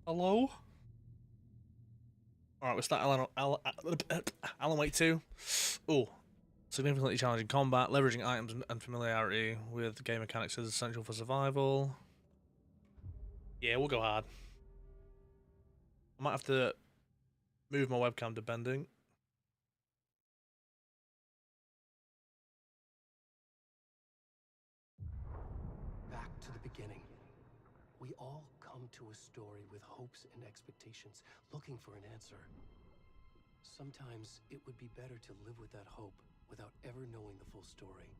Hello? Alright, we start Alan Wake 2. Oh, significantly challenging combat, leveraging items and familiarity with game mechanics is essential for survival. Yeah, we'll go hard. I might have to move my webcam to bending. Back to the beginning. We all come to a story with hopes and expectations, looking for an answer. Sometimes it would be better to live with that hope without ever knowing the full story.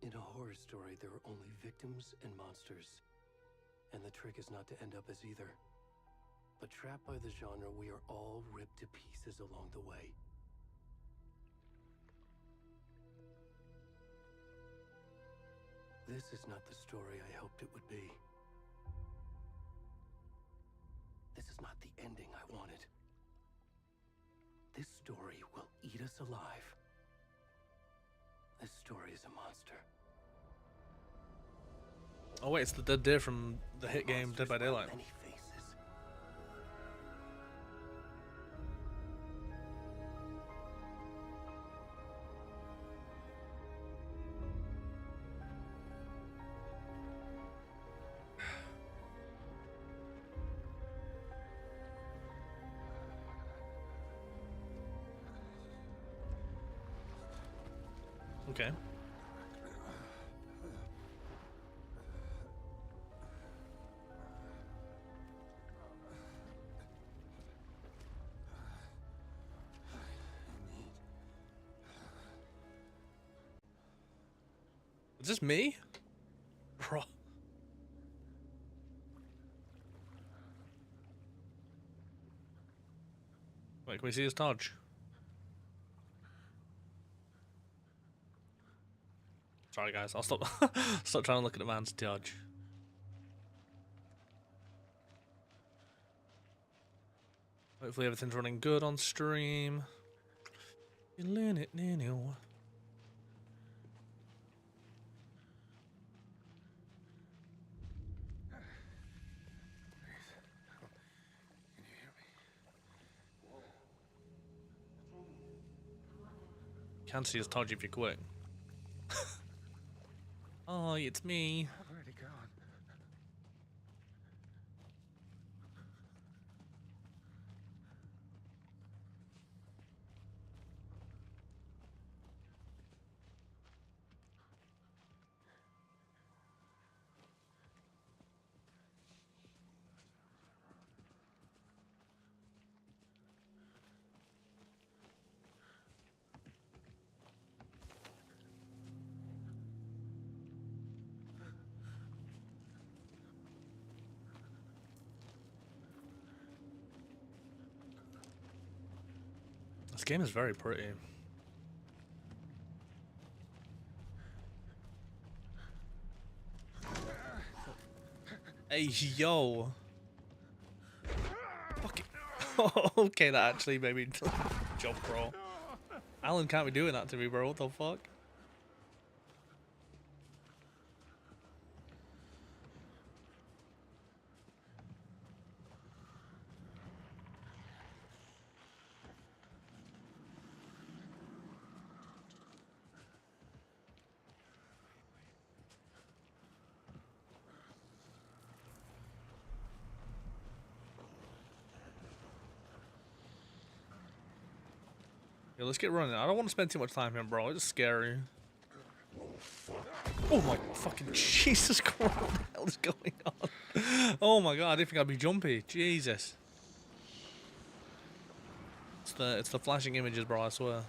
In a horror story, there are only victims and monsters. And the trick is not to end up as either. But trapped by the genre, we are all ripped to pieces along the way. This is not the story I hoped it would be. This is not the ending I wanted. This story will eat us alive. This story is a monster. Oh wait, it's the dead deer from the hit game Dead by Daylight. Many faces. Okay. Is this me? Bro. Wait, can we see his dodge? Sorry guys, I'll stop stop trying to look at the man's dodge. Hopefully everything's running good on stream. Can't see his dodge if you're quick. Oh, it's me. I've already gone. This game is very pretty. Hey, yo. Fuck it. Okay, that actually made me jump, bro. Alan can't be doing that to me, bro. What the fuck? Yeah, let's get running. I don't want to spend too much time here, bro. It's scary. Oh my fucking Jesus Christ, what the hell is going on? Oh my god, I didn't think I'd be jumpy. Jesus. It's the flashing images, bro, I swear.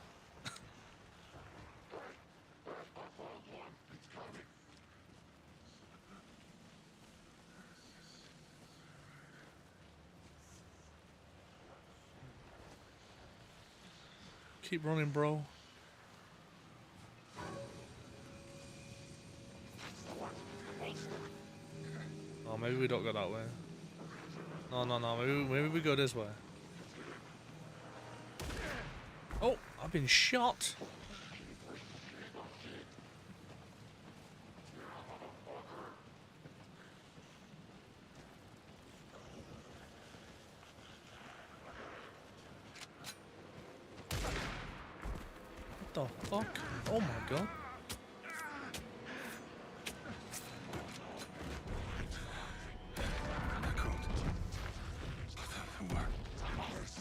Keep running, bro. Oh, maybe we don't go that way. No, no, no. Maybe we go this way. Oh, I've been shot. What the fuck? Oh my god.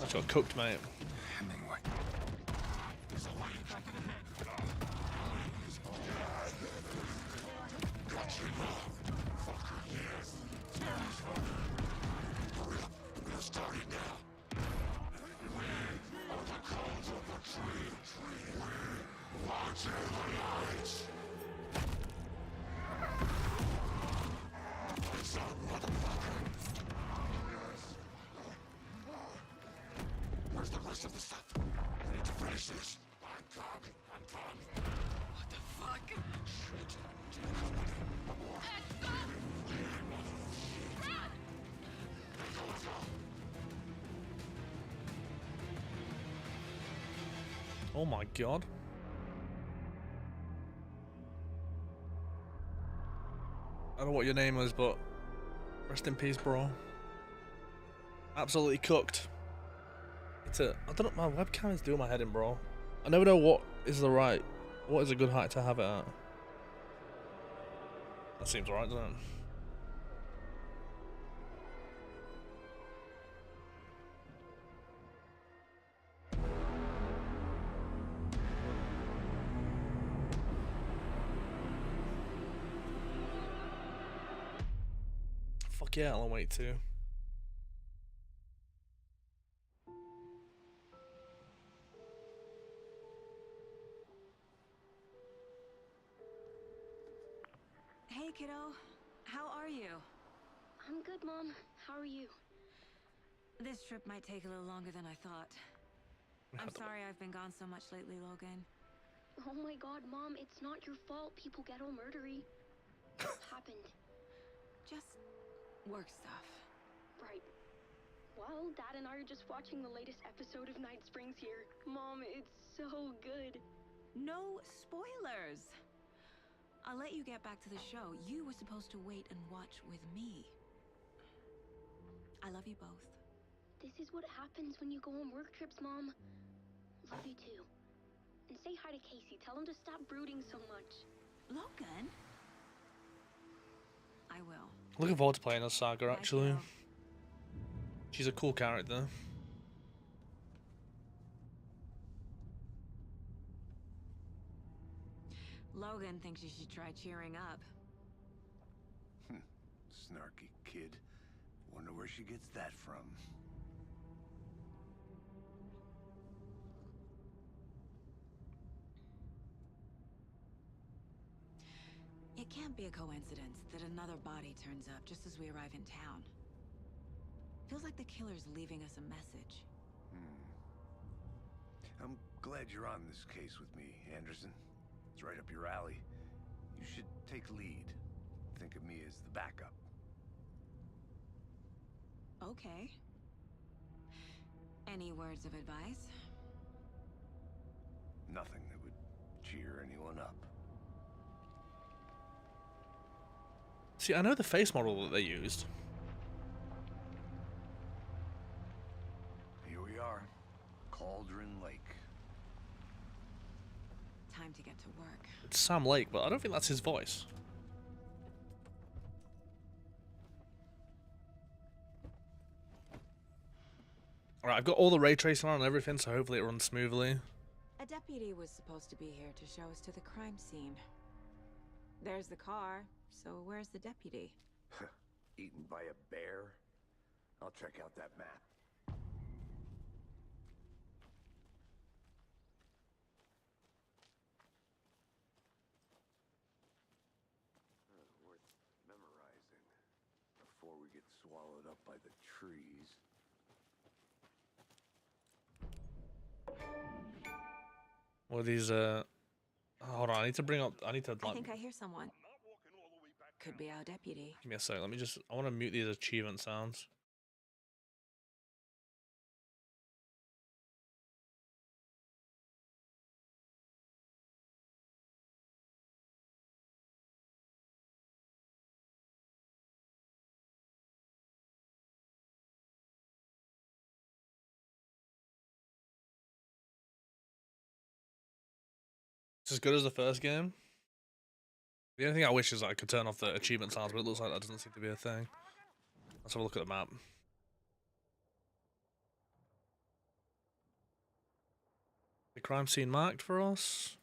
I got cooked, mate. Hemingway. Where's the rest of the stuff? I need to finish this. I'm coming. What the fuck? Shit. Oh my god. I don't know what your name is, but rest in peace, bro. Absolutely cooked. I don't know, my webcam is doing my head in, bro. I never know what is a good height to have it at. That seems alright, doesn't it? Fuck yeah, Alan Wake 2. Hey, kiddo. How are you? I'm good, Mom. How are you? This trip might take a little longer than I thought. I'm sorry I've been gone so much lately, Logan. Oh my god, Mom, it's not your fault people get all murdery. What happened? Just work stuff. Right. Well, Dad and I are just watching the latest episode of Night Springs here. Mom, it's so good. No spoilers! I'll let you get back to the show. You were supposed to wait and watch with me. I love you both. This is what happens when you go on work trips, Mom. Love you too. And say hi to Casey. Tell him to stop brooding so much. Logan? I will. Looking forward to playing as Saga, Bye, actually. kiddo. She's a cool character. Logan thinks you should try cheering up. Snarky kid. Wonder where she gets that from. It can't be a coincidence that another body turns up just as we arrive in town. Feels like the killer's leaving us a message. I'm glad you're on this case with me, Anderson. It's right up your alley. You should take lead. Think of me as the backup. Okay. Any words of advice? Nothing that would cheer anyone up. See, I know the face model that they used. Here we are. Cauldron Lake. Time to get to work. It's Sam Lake, but I don't think that's his voice. Alright, I've got all the ray tracing on and everything, so hopefully it runs smoothly. A deputy was supposed to be here to show us to the crime scene. There's the car, so where's the deputy? Eaten by a bear? I'll check out that map. Worth memorizing before we get swallowed up by the trees. What are these, hold on, I need to bring up, I need to, I like, think I hear someone. Could be our deputy. give me a sec, I want to mute these achievement sounds. It's as good as the first game. The only thing I wish is that I could turn off the achievement sounds, but it looks like that doesn't seem to be a thing. Let's have a look at the map. The crime scene marked for us?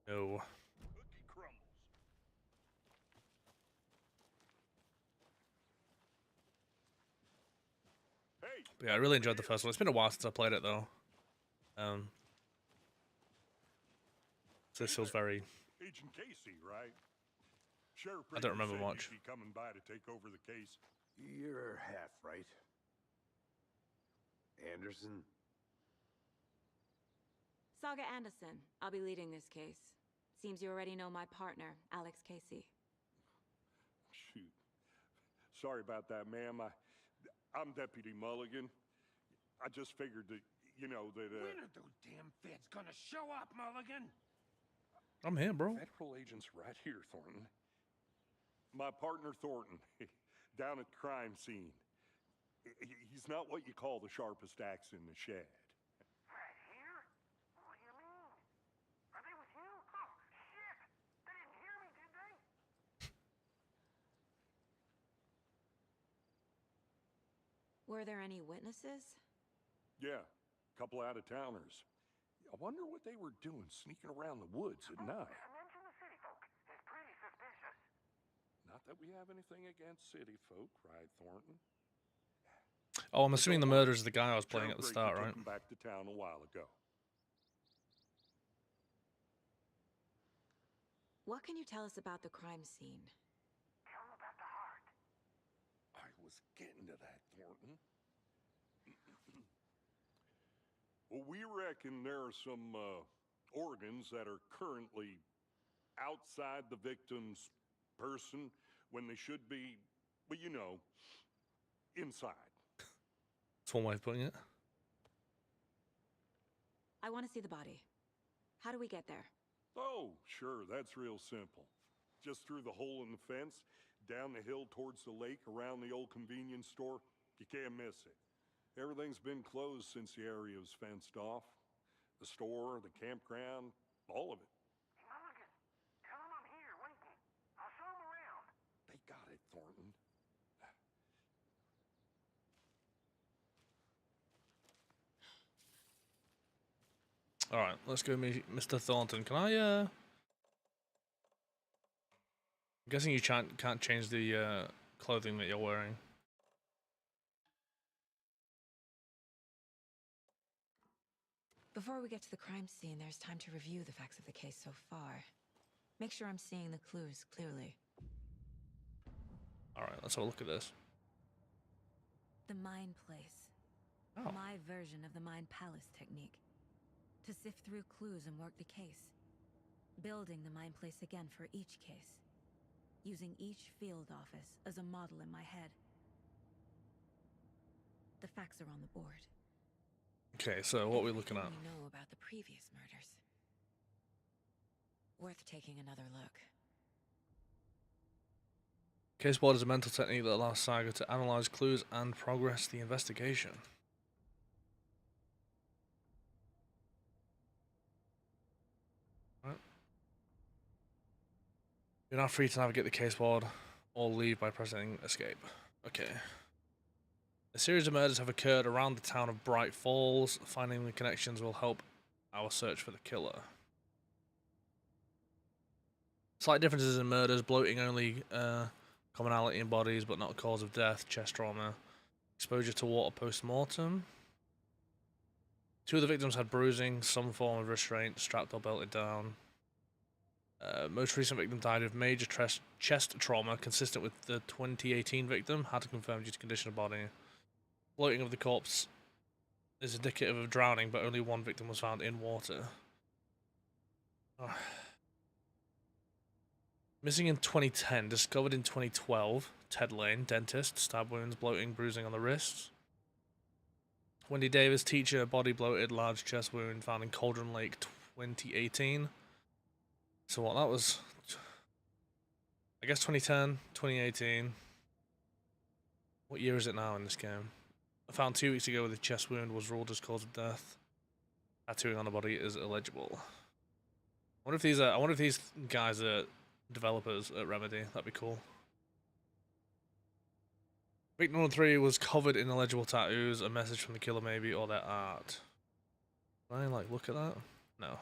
No. But yeah, I really enjoyed the first one. It's been a while since I played it though. So this feels very. Agent Casey, right? Sheriff I don't Brady remember said much. you'd be coming by to take over the case. You're half right. Anderson? Saga Anderson. I'll be leading this case. Seems you already know my partner, Alex Casey. Shoot. Sorry about that, ma'am. I'm Deputy Mulligan. I just figured that, you know, that, When are those damn feds gonna show up, Mulligan? I'm here, bro. Federal agents right here, Thornton. My partner, Thornton, down at the crime scene. He's not what you call the sharpest axe in the shed. Right here? What do you mean? Are they with you? Oh, shit! They didn't hear me, did they? Were there any witnesses? Yeah, a couple out-of-towners. I wonder what they were doing sneaking around the woods at night. Mention the city folk. It's pretty suspicious. Not that we have anything against city folk, right, Thornton? Oh, I'm assuming the murderer is the guy I was playing at the Sheriff start, Brady right? took him back to town a while ago. What can you tell us about the crime scene? Tell them about the heart. I was getting to that, Thornton. Well, we reckon there are some organs that are currently outside the victim's person when they should be, well, you know, inside. That's one way of putting it. I want to see the body. How do we get there? Oh, sure, that's real simple. Just through the hole in the fence, down the hill towards the lake, around the old convenience store. You can't miss it. Everything's been closed since the area was fenced off. The store, the campground, all of it. Hey, Mulligan, tell them I'm here waiting. I'll show them around. They got it, Thornton. Alright, let's go meet Mr. Thornton. Can I, I'm guessing you can't change the, clothing that you're wearing. Before we get to the crime scene, there's time to review the facts of the case so far. Make sure I'm seeing the clues clearly. Alright, let's have a look at this. The Mind Place. Oh. My version of the Mind Palace technique. To sift through clues and work the case. Building the Mind Place again for each case. Using each field office as a model in my head. The facts are on the board. Okay, so what are we looking at? We know about the previous murders. Worth taking another look. Case board is a mental technique that allows Saga to analyze clues and progress the investigation. Right. You're now free to navigate the case board or leave by pressing escape. Okay. A series of murders have occurred around the town of Bright Falls. Finding the connections will help our search for the killer. Slight differences in murders. Bloating only commonality in bodies but not cause of death. Chest trauma. Exposure to water post-mortem. 2 of the victims had bruising, some form of restraint, strapped or belted down. Most recent victim died of major chest trauma consistent with the 2018 victim. Had to confirm due to condition of body. Floating of the corpse is indicative of drowning, but only 1 victim was found in water. Oh. Missing in 2010, discovered in 2012. Ted Lane, dentist, stab wounds, bloating, bruising on the wrists. Wendy Davis, teacher, body bloated, large chest wound, found in Cauldron Lake, 2018. So what, that was, I guess 2010, 2018. What year is it now in this game? I found 2 weeks ago with a chest wound was ruled as cause of death. Tattooing on the body is illegible. I wonder if these guys are developers at Remedy. That'd be cool. Victim 3 was covered in illegible tattoos, a message from the killer maybe, or their art. Can I like look at that? No.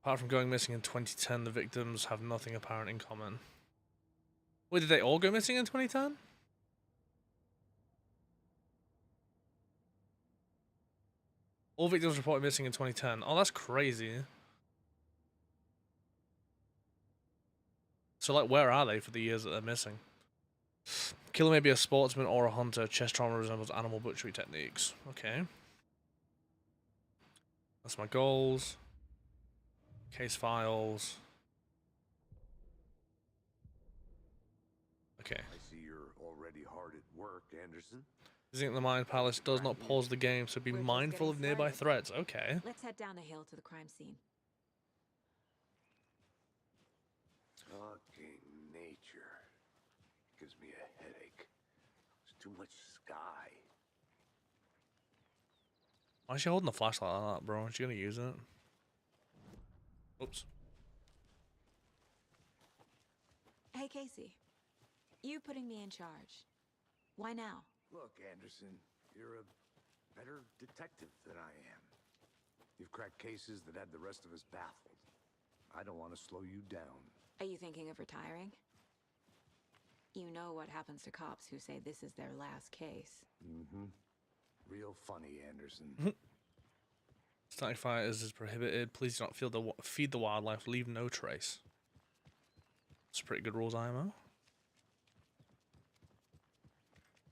Apart from going missing in 2010, the victims have nothing apparent in common. Wait, did they all go missing in 2010? All victims reported missing in 2010. Oh, that's crazy. So, like, where are they for the years that they're missing? Killer may be a sportsman or a hunter. Chest trauma resembles animal butchery techniques. Okay. That's my goals. Case files. Okay. I see you're already hard at work, Anderson. Visiting the Mind Palace does not pause the game, so be We're just mindful of getting nearby started. threats. Okay. Let's head down the hill to the crime scene. Fucking nature. Gives me a headache. There's too much sky. Why is she holding the flashlight like that, bro? Is she gonna use it? Oops. Hey, Casey. You putting me in charge. Why now? Look, Anderson, you're a better detective than I am. You've cracked cases that had the rest of us baffled. I don't want to slow you down. Are you thinking of retiring? You know what happens to cops who say this is their last case. Mm-hmm. Real funny, Anderson. Starting fires is prohibited. Please do not feed the wildlife. Leave no trace. That's pretty good rules, IMO.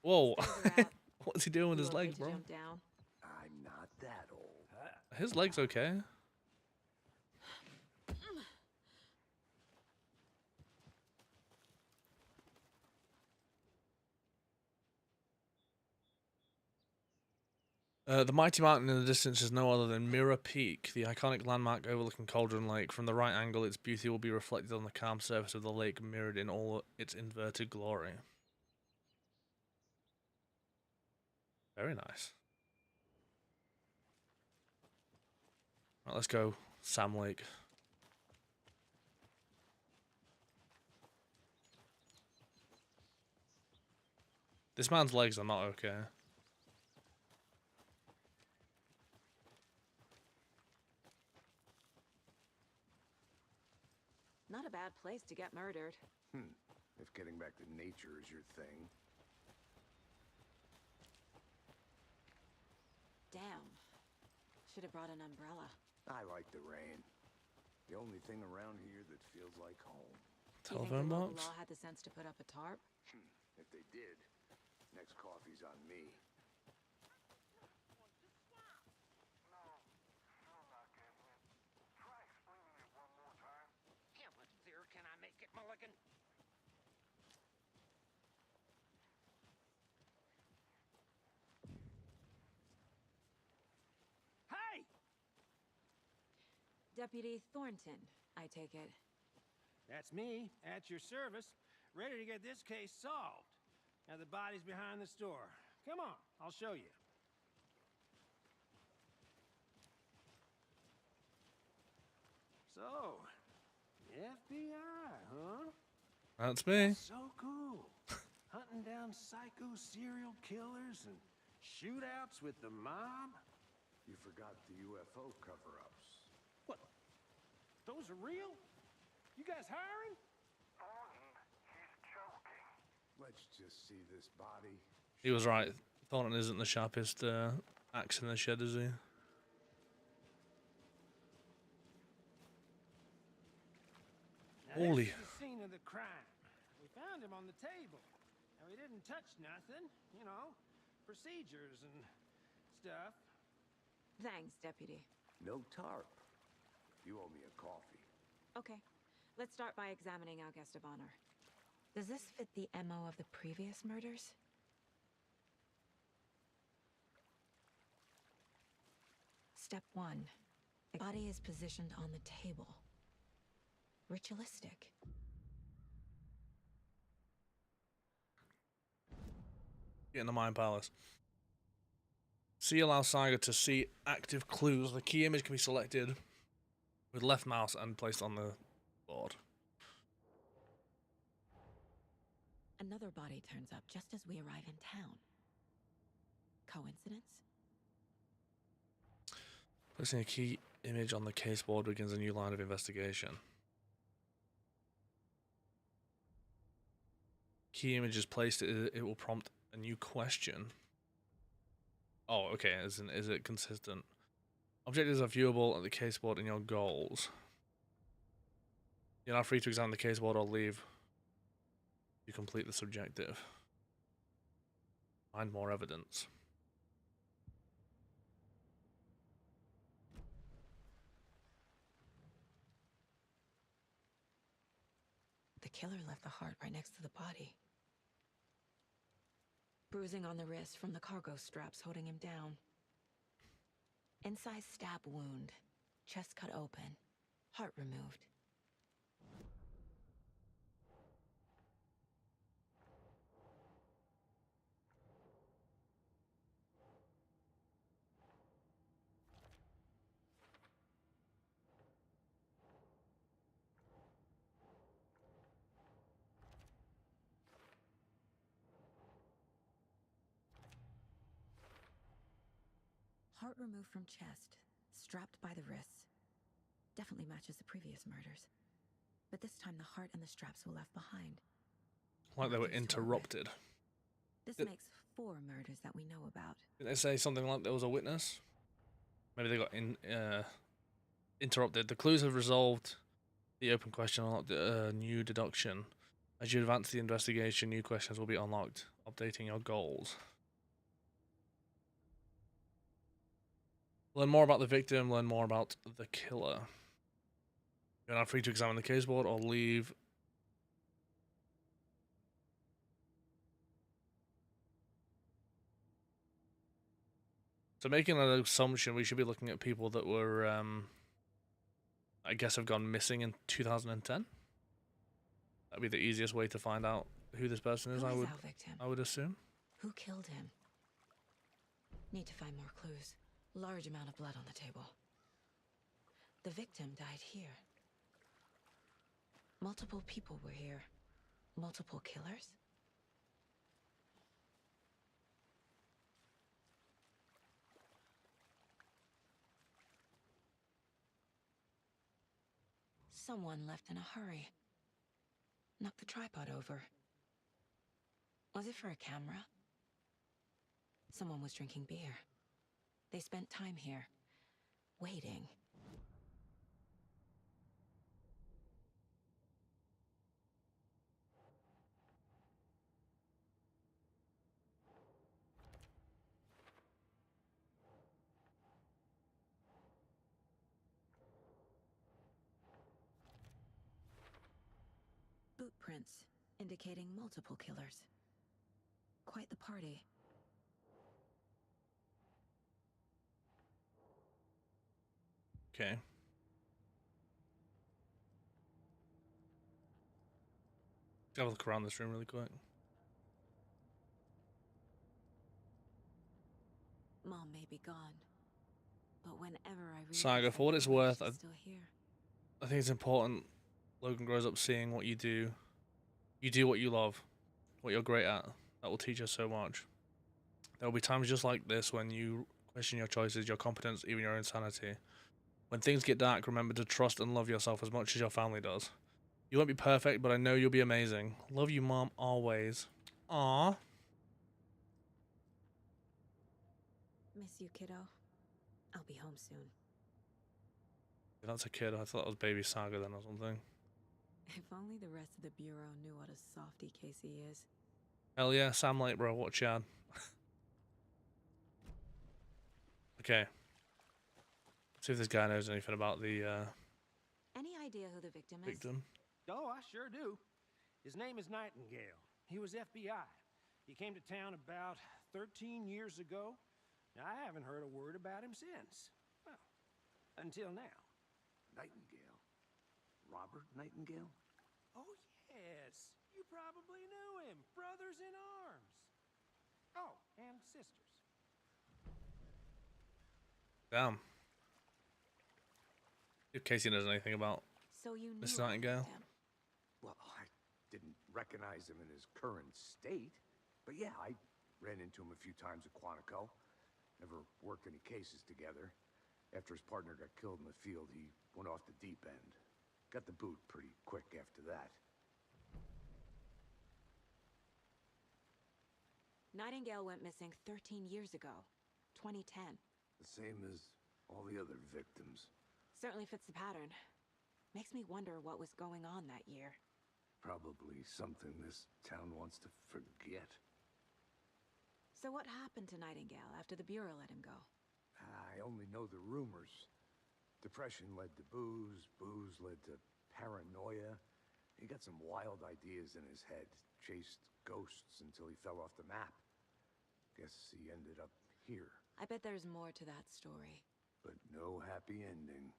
Whoa. Scissor out. What's he doing with You his okay legs, to bro? jump down? I'm not that old. His legs okay. The mighty mountain in the distance is no other than Mirror Peak, the iconic landmark overlooking Cauldron Lake. From the right angle, its beauty will be reflected on the calm surface of the lake, mirrored in all its inverted glory. Very nice. Right, let's go, Sam Lake. This man's legs are not okay. Not a bad place to get murdered. If getting back to nature is your thing. Damn. Should have brought an umbrella. I like the rain. The only thing around here that feels like home. You think Telephone the local box? law had the sense to put up a tarp? If they did, next coffee's on me. No, sure not, Gambling. Try explaining it one more time. How much dear can I make it, Mulligan? Hey! Deputy Thornton, I take it. That's me, at your service, ready to get this case solved. Now the body's behind the store. Come on, I'll show you. So, the FBI, huh? That's me. So cool. Hunting down psycho serial killers and shootouts with the mob? You forgot the UFO cover-ups. What? Those are real? You guys hiring? Thornton, he's joking. Let's just see this body. He was right. Thornton isn't the sharpest axe in the shed, is he? Now, Holy. this is the scene of the crime. We found him on the table. Now, he didn't touch nothing, you know, procedures and stuff. Thanks, Deputy. No tarp. You owe me a coffee. Okay, let's start by examining our guest of honor. Does this fit the MO of the previous murders? Step 1. The body is positioned on the table. Ritualistic. Get in the Mind Palace. C allows Saiga to see active clues. The key image can be selected with left mouse and placed on the board. Another body turns up just as we arrive in town. Coincidence? Placing a key image on the case board begins a new line of investigation. Key image is placed, it will prompt a new question. Oh, okay, is it consistent? Objectives are viewable at the case board in your goals. You're now free to examine the case board or leave. You complete the subjective. Find more evidence. The killer left the heart right next to the body. Bruising on the wrist from the cargo straps holding him down. Inside stab wound. Chest cut open. Heart removed. Heart removed from chest, strapped by the wrists. Definitely matches the previous murders. But this time the heart and the straps were left behind. Like they were interrupted. This makes 4 murders that we know about. Did they say something like there was a witness? Maybe they got interrupted. The clues have resolved the open question, unlocked a new deduction. As you advance the investigation, new questions will be unlocked, updating your goals. Learn more about the victim, learn more about the killer. You're now free to examine the case board or leave. So making an assumption, we should be looking at people that were, I guess, have gone missing in 2010. That'd be the easiest way to find out who this person is. Who I is would, our victim? I would assume. Who killed him? Need to find more clues. Large amount of blood on the table. The victim died here. Multiple people were here. Multiple killers? Someone left in a hurry. Knocked the tripod over. Was it for a camera? Someone was drinking beer. They spent time here, waiting. Boot prints indicating multiple killers. Quite the party. Okay. Have a look around this room really quick. Mom may be gone, but whenever I read Saiga, for what it's worth, she's still here. I think it's important Logan grows up seeing what you do. You do what you love, what you're great at. That will teach us so much. There will be times just like this when you question your choices, your competence, even your insanity. When things get dark, remember to trust and love yourself as much as your family does. You won't be perfect, but I know you'll be amazing. Love you, Mom, always. Aww. Miss you, kiddo. I'll be home soon. That's a kid. I thought that was baby Saiga then or something. If only the rest of the Bureau knew what a softy Casey is. Hell yeah, Sam late, bro. What Chad? Okay. See if this guy knows anything about the Any idea who the victim is? victim. Oh, I sure do. His name is Nightingale. He was FBI. He came to town about 13 years ago. Now, I haven't heard a word about him since. Well, until now. Nightingale? Robert Nightingale? Oh, yes. You probably knew him. Brothers in arms. Oh, and sisters. Damn. If Casey knows anything about So you knew Miss about Nightingale. him. Well, I didn't recognize him in his current state, but yeah, I ran into him a few times at Quantico. Never worked any cases together. After his partner got killed in the field, he went off the deep end. Got the boot pretty quick after that. Nightingale went missing 13 years ago, 2010. The same as all the other victims. Certainly fits the pattern. Makes me wonder what was going on that year. Probably something this town wants to forget. So what happened to Nightingale after the Bureau let him go? I only know the rumors. Depression led to booze, booze led to paranoia. He got some wild ideas in his head, chased ghosts until he fell off the map. Guess he ended up here, I bet there's more to that story. but no happy ending.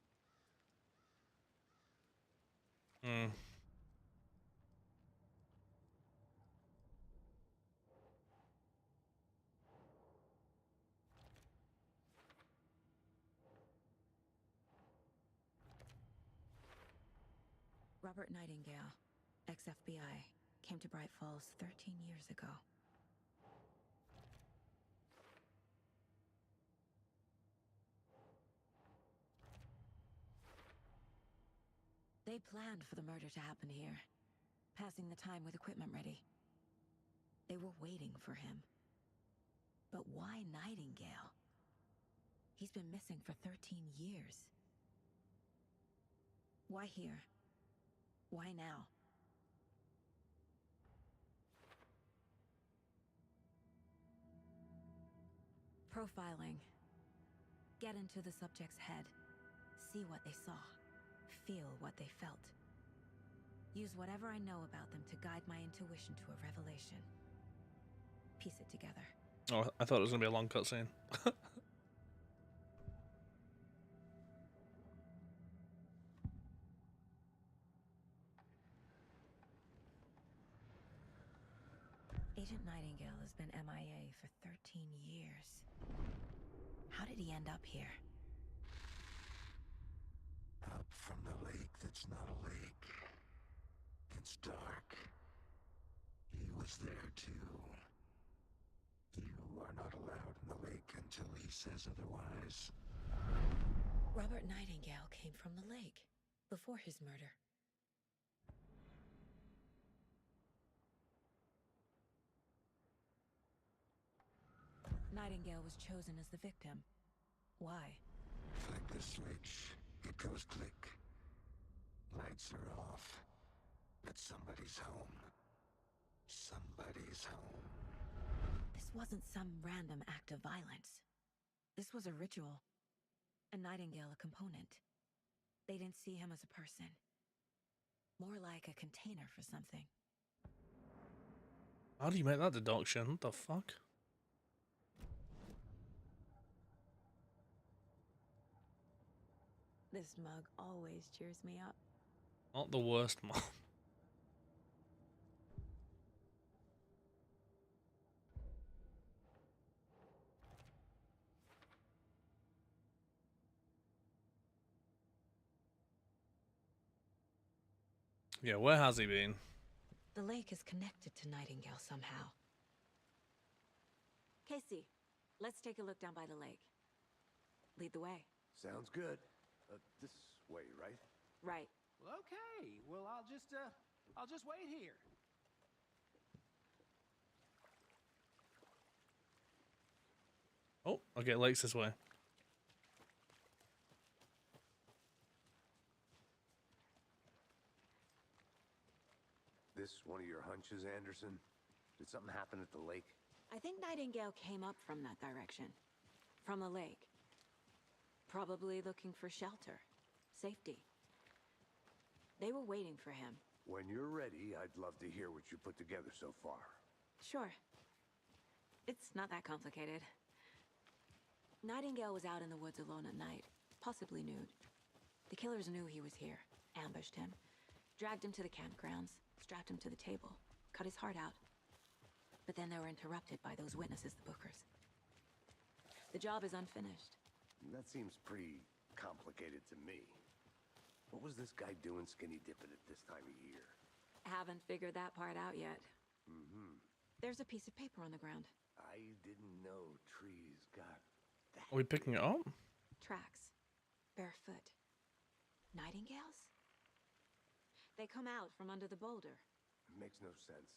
Hmm. Robert Nightingale, ex-FBI, came to Bright Falls 13 years ago. They planned for the murder to happen here, passing the time with equipment ready. They were waiting for him. But why Nightingale? He's been missing for 13 years. Why here? Why now? Profiling. Get into the subject's head. See what they saw. Feel what they felt. Use whatever I know about them to guide my intuition to a revelation. Piece it together. Oh, I thought it was gonna be a long cutscene. Agent Nightingale has been MIA for 13 years. How did he end up here? Up from the lake that's not a lake. It's dark. He was there too. You are not allowed in the lake until he says otherwise. Robert Nightingale came from the lake before his murder. Nightingale was chosen as the victim. Why? Flick the switch. It goes click. Lights are off. But somebody's home. Somebody's home. This wasn't some random act of violence. This was a ritual. And Nightingale a component. They didn't see him as a person. More like a container for something. How do you make that deduction? What the fuck? This mug always cheers me up. Not the worst mom. Yeah, where has he been? The lake is connected to Nightingale somehow. Casey, let's take a look down by the lake. Lead the way. Sounds good. This way, right? Right. Well, okay. Well, I'll just wait here. Oh, okay, lake's this way. This one of your hunches, Anderson? Did something happen at the lake? I think Nightingale came up from that direction. From the lake. Probably looking for shelter. Safety. They were waiting for him. When you're ready, I'd love to hear what you put together so far. Sure. It's not that complicated. Nightingale was out in the woods alone at night, possibly nude. The killers knew he was here, ambushed him, dragged him to the campgrounds, strapped him to the table, cut his heart out. But then they were interrupted by those witnesses, the Bookers. The job is unfinished. That seems pretty complicated to me. What was this guy doing skinny dipping at this time of year? Haven't figured that part out yet. Mm-hmm. There's a piece of paper on the ground. I didn't know trees got that. Are we picking it up? Tracks. Barefoot. Nightingales? They come out from under the boulder. Makes no sense.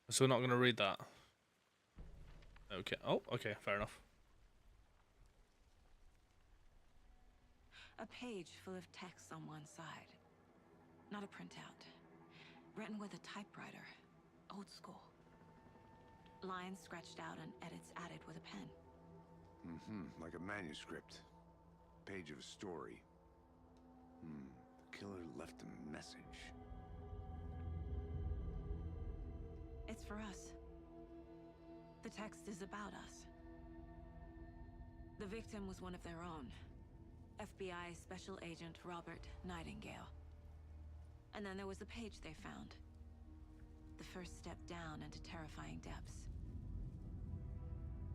So we're not going to read that. Okay. Oh, okay. Fair enough. A page full of text on one side. Not a printout. Written with a typewriter. Old school. Lines scratched out and edits added with a pen. Mm-hmm. Like a manuscript. Page of a story. The killer left a message. It's for us. The text is about us. The victim was one of their own. FBI Special Agent Robert Nightingale. And then there was the page they found. The first step down into terrifying depths.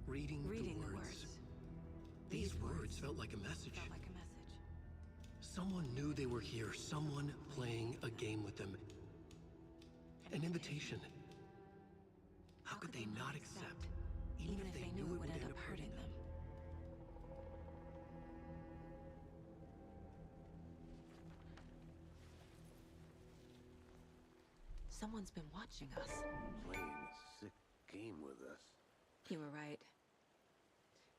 Reading the words. These words felt like a message. Felt like a message. Someone knew they were here. Someone playing a game with them. An invitation. How could they not accept, even if they knew it would end up hurting them? Someone's been watching us. Playing a sick game with us. You were right.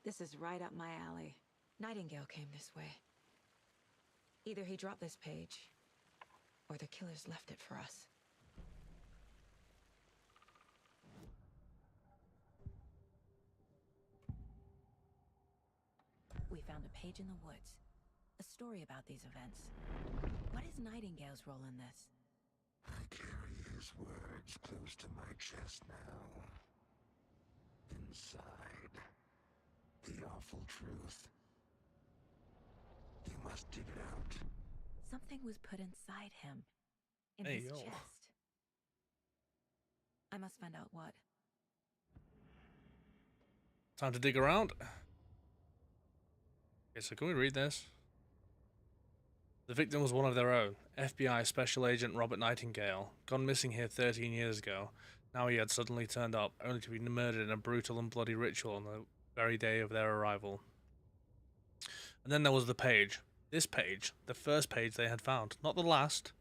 This is right up my alley. Nightingale came this way. Either he dropped this page, or the killers left it for us. We found a page in the woods. A story about these events. What is Nightingale's role in this? I carry his words close to my chest now. Inside, the awful truth. You must dig it out. Something was put inside him. In Hey, his yo. chest. I must find out what. Time to dig around. Okay, so can we read this? The victim was one of their own, FBI Special Agent Robert Nightingale, gone missing here 13 years ago. Now he had suddenly turned up, only to be murdered in a brutal and bloody ritual on the very day of their arrival. And then there was the page. This page, the first page they had found, not the last.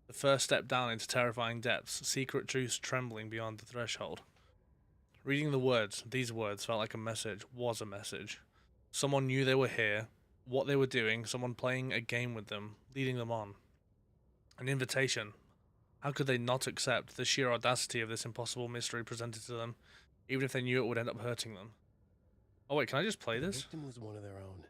The first step down into terrifying depths, secret truths trembling beyond the threshold. Reading the words, these words felt like a message, was a message. Someone knew they were here, what they were doing, someone playing a game with them, leading them on. An invitation. How could they not accept the sheer audacity of this impossible mystery presented to them, even if they knew it would end up hurting them? Oh wait, can I just play The this? victim was one of their own.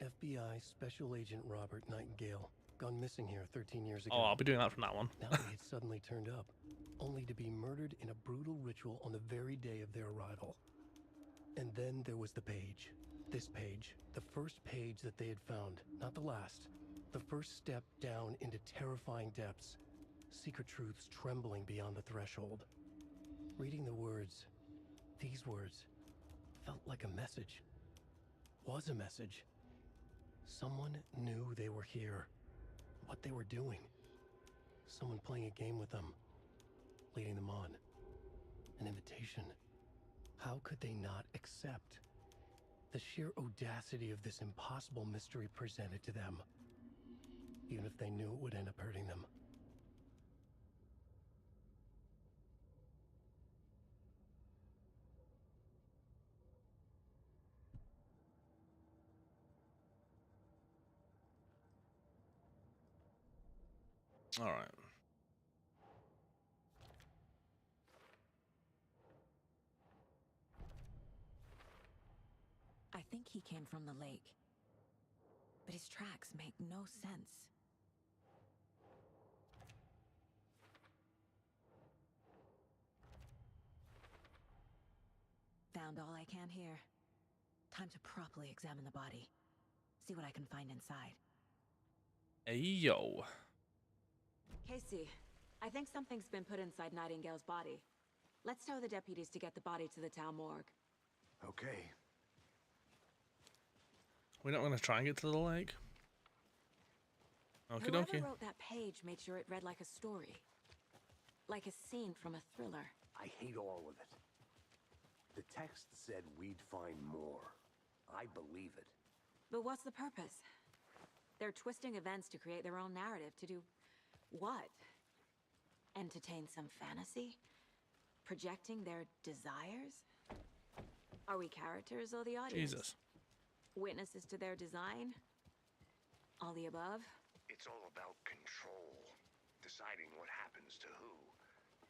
FBI Special Agent Robert Nightingale, gone missing here 13 years ago. Oh, I'll be doing that from that one. Now he had suddenly turned up, only to be murdered in a brutal ritual on the very day of their arrival. And then there was the page. This page, the first page that they had found, not the last. The first step down into terrifying depths. Secret truths trembling beyond the threshold. Reading the words, these words, felt like a message. Was a message. Someone knew they were here. What they were doing. Someone playing a game with them. Leading them on. An invitation. How could they not accept? The sheer audacity of this impossible mystery presented to them. Even if they knew it would end up hurting them. All right. I think he came from the lake. But his tracks make no sense. Found all I can here. Time to properly examine the body. See what I can find inside. Hey, yo. Casey, I think something's been put inside Nightingale's body. Let's tell the deputies to get the body to the town morgue. Okay. We're not gonna try and get to the lake. Okie Whoever dokie. wrote that page made sure it read like a story. Like a scene from a thriller. I hate all of it. The text said we'd find more. I believe it. But what's the purpose? They're twisting events to create their own narrative. To do what? Entertain some fantasy? Projecting their desires? Are we characters or the audience? Jesus. Witnesses to their design? All the above? It's all about control. Deciding what happens to who.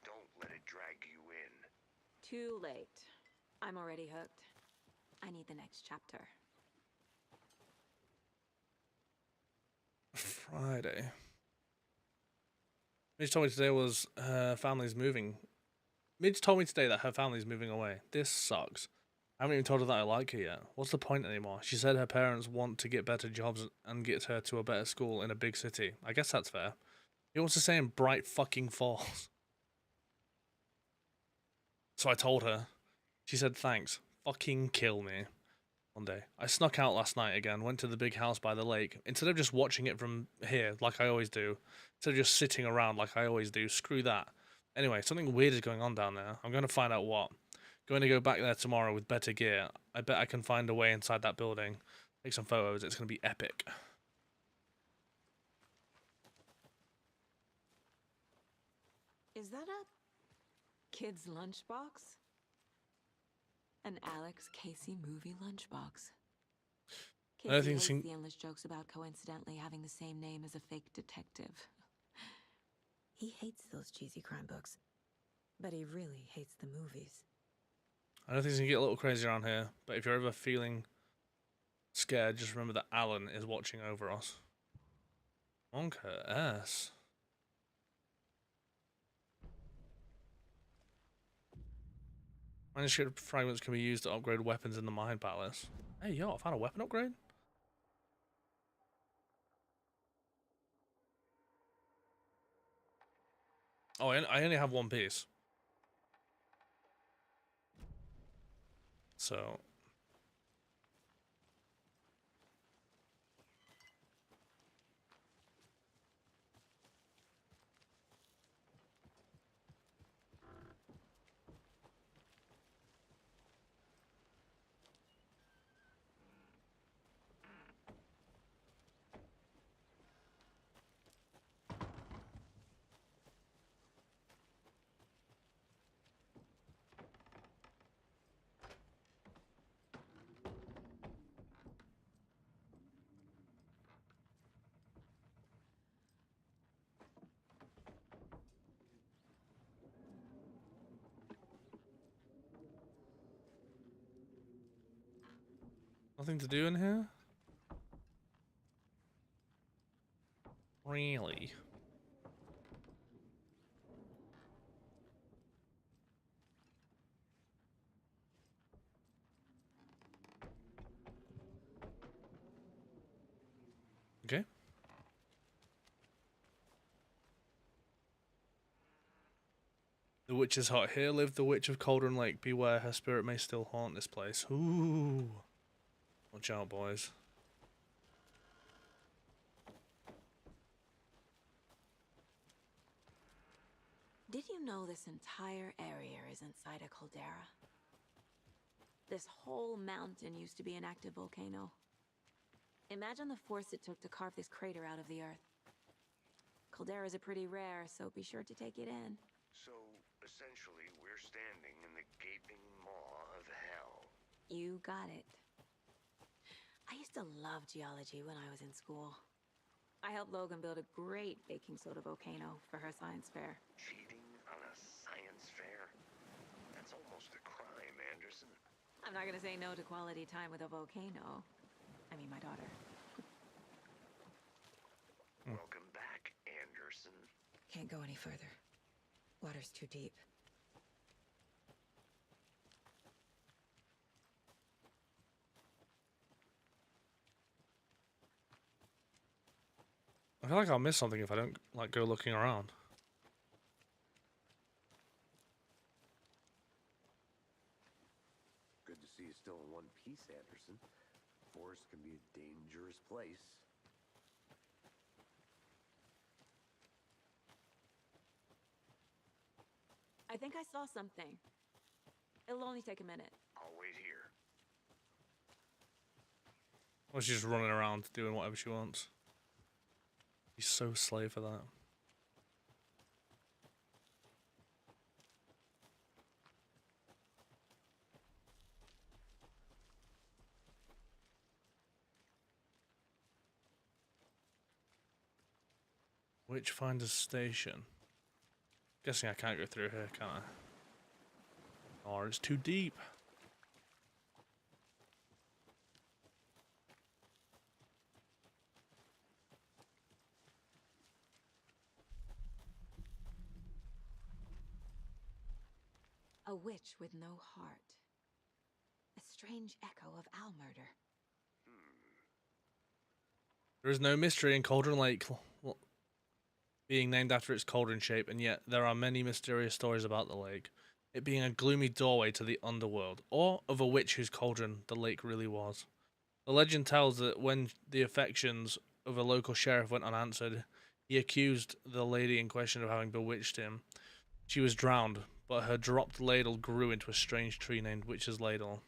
Don't let it drag you in. Too late. I'm already hooked. I need the next chapter. Friday. Midge told me today was her family's moving. Midge told me today that her family's moving away. This sucks. I haven't even told her that I like her yet. What's the point anymore? She said her parents want to get better jobs and get her to a better school in a big city. I guess that's fair. He wants to stay in Bright fucking Falls. So I told her. She said thanks. Fucking kill me. One day. I snuck out last night again, went to the big house by the lake. Instead of just watching it from here, like I always do, instead of just sitting around like I always do, screw that. Anyway, something weird is going on down there. I'm going to find out what. Going to go back there tomorrow with better gear. I bet I can find a way inside that building. Take some photos. It's going to be epic. Is that a kid's lunchbox? An Alex Casey movie lunchbox. I Casey think hates she- the endless jokes about coincidentally having the same name as a fake detective. He hates those cheesy crime books, but he really hates the movies. I know things can get a little crazy around here, but if you're ever feeling scared, just remember that Alan is watching over us. Monka S. Manuscript fragments can be used to upgrade weapons in the Mind Palace. Hey, yo, I found a weapon upgrade? Oh, I only have one piece. So... Nothing to do in here? Really? Okay. The witch is hot. Here lived the witch of Cauldron Lake. Beware, her spirit may still haunt this place. Ooh. Watch out, boys. Did you know this entire area is inside a caldera? This whole mountain used to be an active volcano. Imagine the force it took to carve this crater out of the earth. Calderas are pretty rare, so be sure to take it in. So, essentially, we're standing in the gaping maw of hell. You got it. I used to love geology when I was in school. I helped Logan build a great baking soda volcano for her science fair. Cheating on a science fair? That's almost a crime, Anderson. I'm not gonna say no to quality time with a volcano. I mean, my daughter. Welcome back, Anderson. Can't go any further. Water's too deep. I feel like I'll miss something if I don't like go looking around. Good to see you still in one piece, Anderson. Forest can be a dangerous place. I think I saw something. It'll only take a minute. I'll wait here. Or she's just running around doing whatever she wants. She's so slave for that. Witchfinder's Station. Guessing I can't go through here, can I? Or it's too deep. A witch with no heart. A strange echo of Al murder. There is no mystery in Cauldron Lake being named after its cauldron shape, and yet there are many mysterious stories about the lake. It being a gloomy doorway to the underworld, or of a witch whose cauldron the lake really was. The legend tells that when the affections of a local sheriff went unanswered, he accused the lady in question of having bewitched him. She was drowned, but her dropped ladle grew into a strange tree named Witch's Ladle.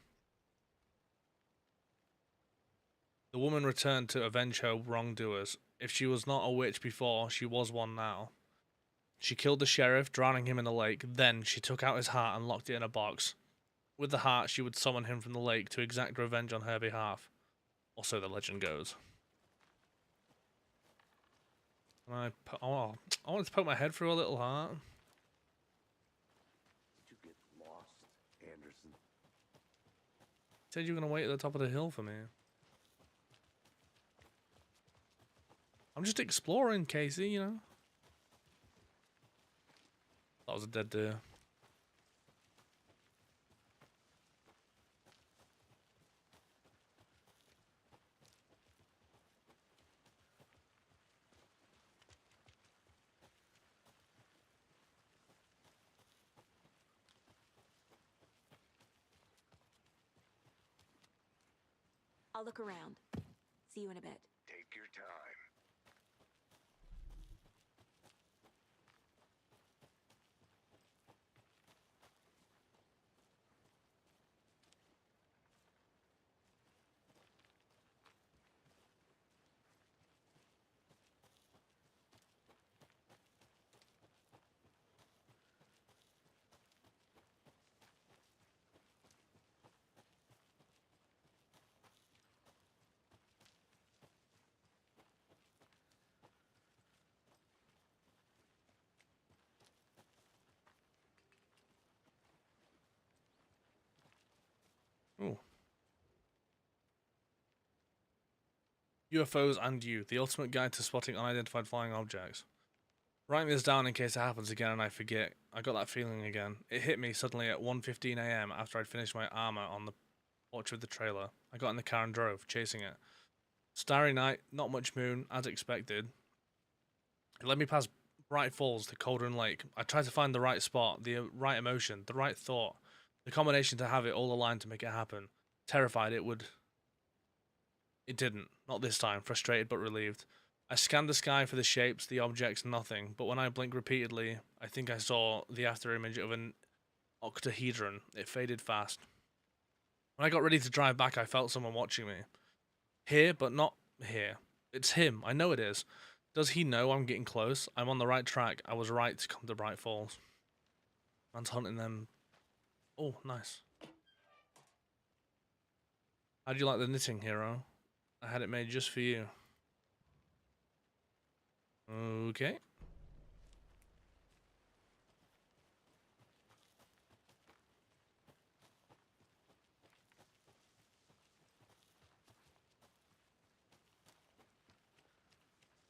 The woman returned to avenge her wrongdoers. If she was not a witch before, she was one now. She killed the sheriff, drowning him in the lake. Then she took out his heart and locked it in a box. With the heart, she would summon him from the lake to exact revenge on her behalf. Or so the legend goes. I wanted to poke my head through a little heart. Did you get lost, Anderson? You said you were going to wait at the top of the hill for me. I'm just exploring, Casey, you know. That was a dead deer. I'll look around. See you in a bit. Take your time. Ooh. UFOs and you, the ultimate guide to spotting unidentified flying objects. Writing this down in case it happens again and I forget. I got that feeling again. It hit me suddenly at 1:15 AM after I'd finished my armor on the porch of the trailer. I got in the car and drove, chasing it. Starry night, not much moon, as expected. It led me past Bright Falls to Cauldron Lake. I tried to find the right spot, the right emotion, the right thought. The combination to have it all aligned to make it happen. Terrified it would. It didn't. Not this time. Frustrated but relieved. I scanned the sky for the shapes, the objects, nothing. But when I blinked repeatedly, I think I saw the afterimage of an octahedron. It faded fast. When I got ready to drive back, I felt someone watching me. Here, but not here. It's him. I know it is. Does he know I'm getting close? I'm on the right track. I was right to come to Bright Falls. Man's hunting them. Oh, nice. How'd you like the knitting, hero? I had it made just for you. Okay.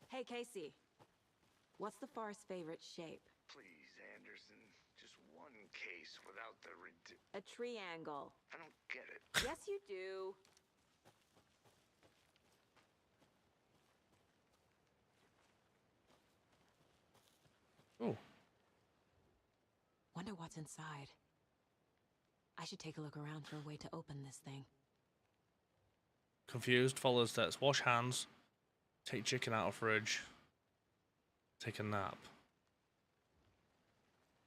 Hey, Casey. What's the forest's favorite shape? Please, Anderson. Just one case without the A triangle. I don't get it. Yes, you do. Oh. Wonder what's inside. I should take a look around for a way to open this thing. Confused. Follow the steps. Wash hands. Take chicken out of fridge. Take a nap.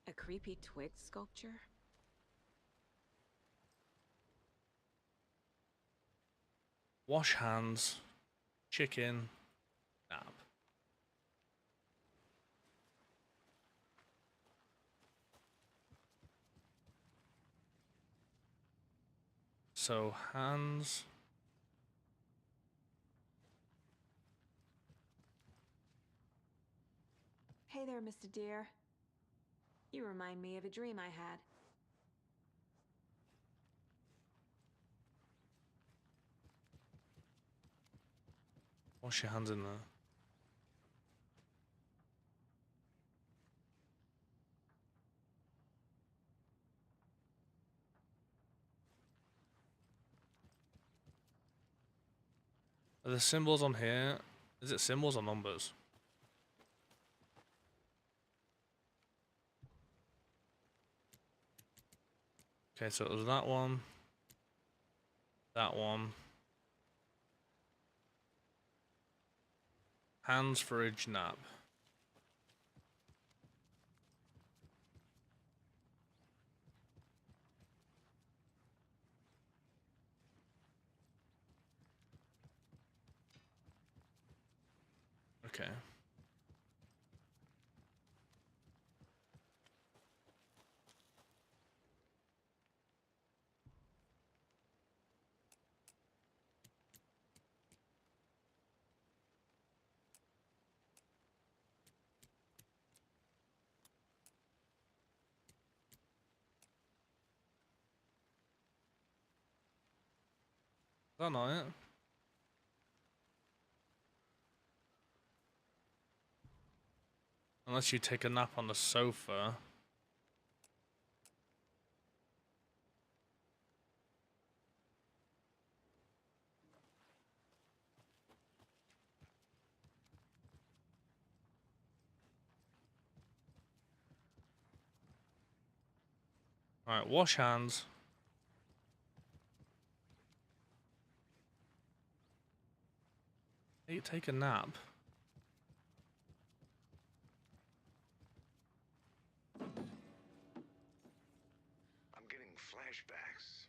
A creepy twig sculpture? Wash hands. Chicken. Nap. So hands. Hey there, Mr. Deer. You remind me of a dream I had. Wash your hands in there. Are the symbols on here? Is it symbols or numbers? Okay, so it was that one. That one. Hands, fridge, nap. Okay. Is that not it? Unless you take a nap on the sofa. Alright, wash hands. Hey, take a nap. I'm getting flashbacks.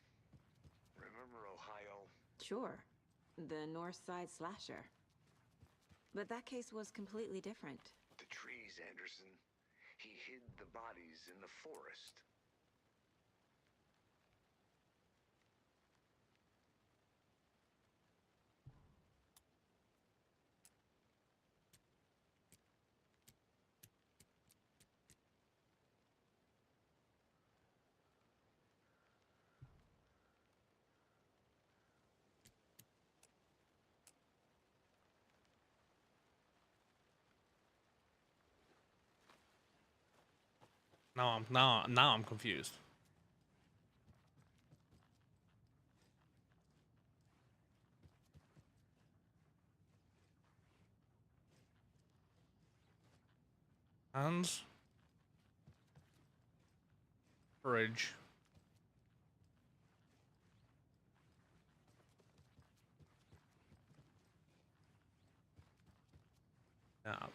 Remember Ohio? Sure. The North Side Slasher. But that case was completely different. The trees, Anderson. He hid the bodies in the forest. Now I'm confused. Hands. Fridge. Nap.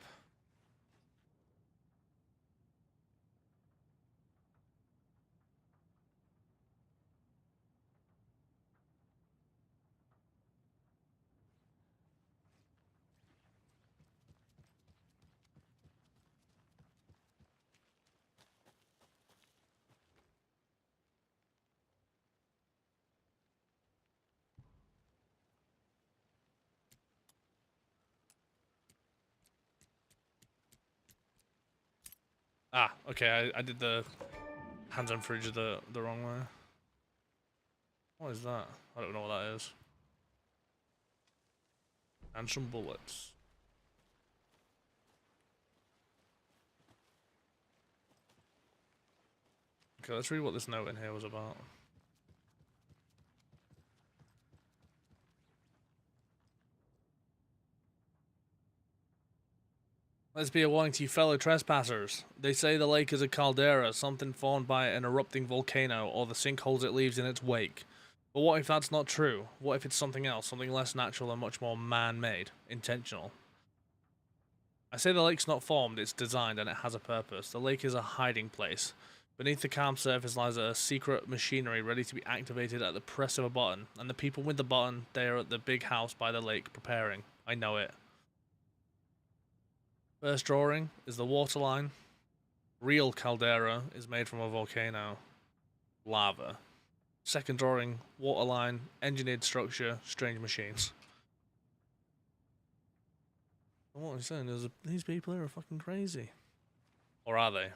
Ah, okay, I did the hands on fridge the wrong way. What is that? I don't know what that is. And some bullets. Okay, let's read what this note in here was about. Let's be a warning to you fellow trespassers. They say the lake is a caldera, something formed by an erupting volcano, or the sinkholes it leaves in its wake. But what if that's not true? What if it's something else, something less natural and much more man-made, intentional? I say the lake's not formed, it's designed and it has a purpose. The lake is a hiding place. Beneath the calm surface lies a secret machinery ready to be activated at the press of a button, and the people with the button, they are at the big house by the lake preparing. I know it. First drawing is the waterline. Real caldera is made from a volcano. Lava. Second drawing, waterline, engineered structure, strange machines. And what I'm saying is these people here are fucking crazy. Or are they?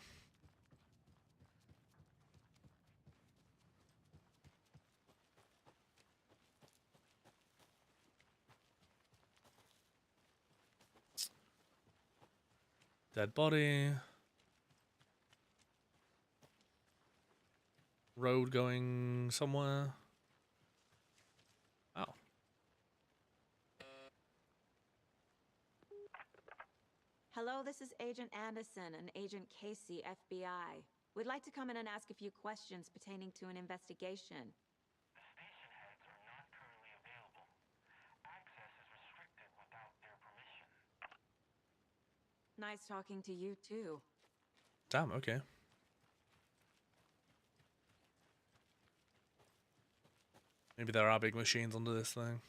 Dead body. Road going somewhere. Oh. Hello, this is Agent Anderson and Agent Casey, FBI. We'd like to come in and ask a few questions pertaining to an investigation. The station heads are not currently available. Access is restricted without their permission. Nice talking to you, too. Damn, okay. Maybe there are big machines under this thing.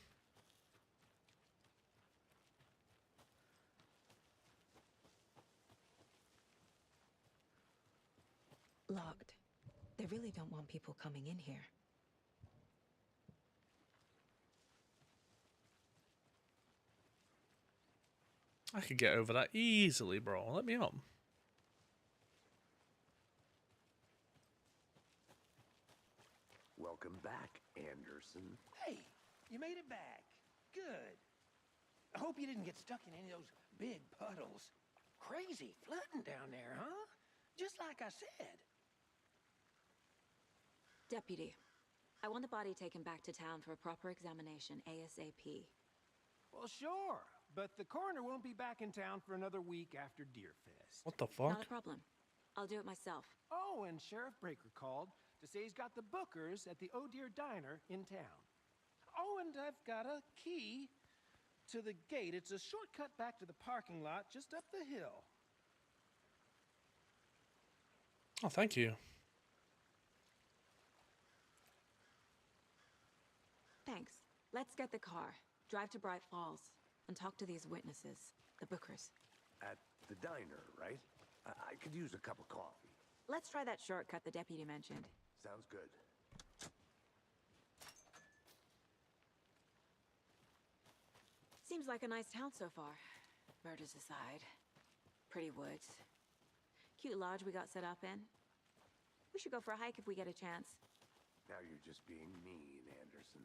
Locked. They really don't want people coming in here. I could get over that easily, bro. Let me up. Welcome back, Anderson. Hey, you made it back. Good. I hope you didn't get stuck in any of those big puddles. Crazy flooding down there, huh? Just like I said. Deputy, I want the body taken back to town for a proper examination ASAP. Well, sure. But the coroner won't be back in town for another week after Deerfest. What the fuck? Not a problem. I'll do it myself. Oh, and Sheriff Breaker called to say he's got the Bookers at the Oh Dear Diner in town. Oh, and I've got a key to the gate. It's a shortcut back to the parking lot just up the hill. Oh, thank you. Thanks. Let's get the car, drive to Bright Falls, and talk to these witnesses, the Bookers. At the diner, right? I could use a cup of coffee. Let's try that shortcut the deputy mentioned. Sounds good. Seems like a nice town so far. Murders aside. Pretty woods. Cute lodge we got set up in. We should go for a hike if we get a chance. Now you're just being mean, Anderson.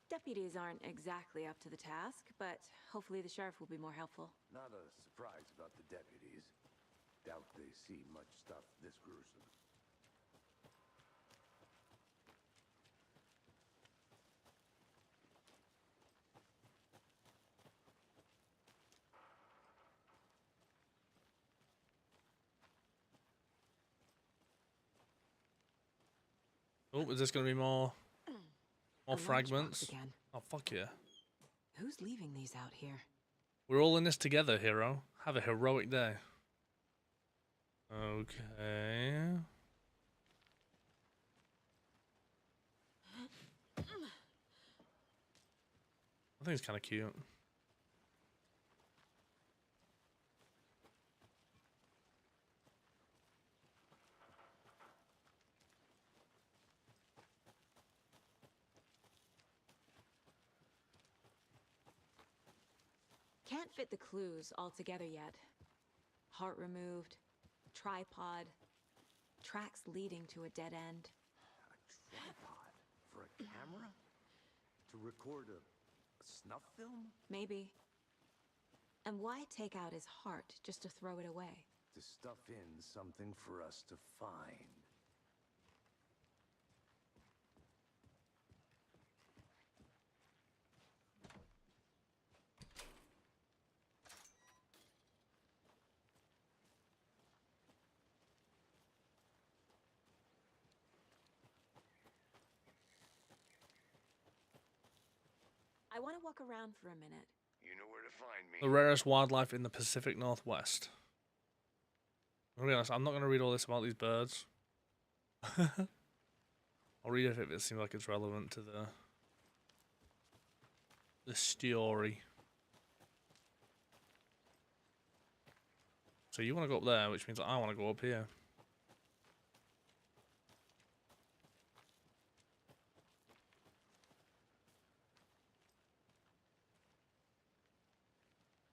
Deputies aren't exactly up to the task, but hopefully the sheriff will be more helpful. Not a surprise about the deputies. Doubt they see much stuff this gruesome. Oh, is this gonna be more A fragments? lunchbox again. Oh, fuck yeah. Who's leaving these out here? We're all in this together, hero. Have a heroic day. Okay. I think it's kind of cute. Can't fit the clues all together yet. Heart removed, tripod, tracks leading to a dead end. A tripod? For a camera? To record a snuff film? Maybe. And why take out his heart just to throw it away? To stuff in something for us to find. I want to walk around for a minute. You know where to find me. The rarest wildlife in the Pacific Northwest. I'm gonna be honest, I'm not gonna read all this about these birds. I'll read it if it seems like it's relevant to the story. So you want to go up there, which means I want to go up here.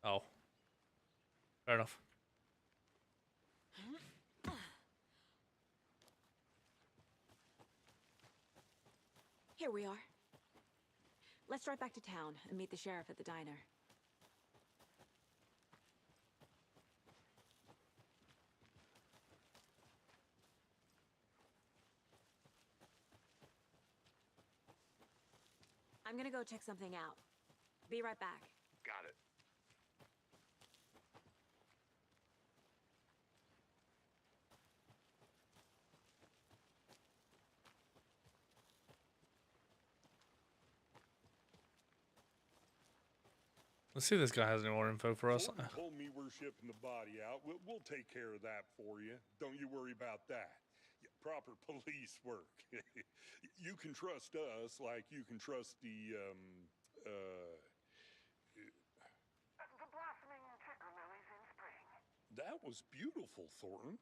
Oh. Fair enough. Here we are. Let's drive back to town and meet the sheriff at the diner. I'm gonna go check something out. Be right back. Got it. Let's see if this guy has any more info for us. Thornton told me we're shipping the body out. We'll take care of that for you. Don't you worry about that. Proper police work. You can trust us like you can trust the blossoming trigger lilies in spring. That was beautiful, Thornton.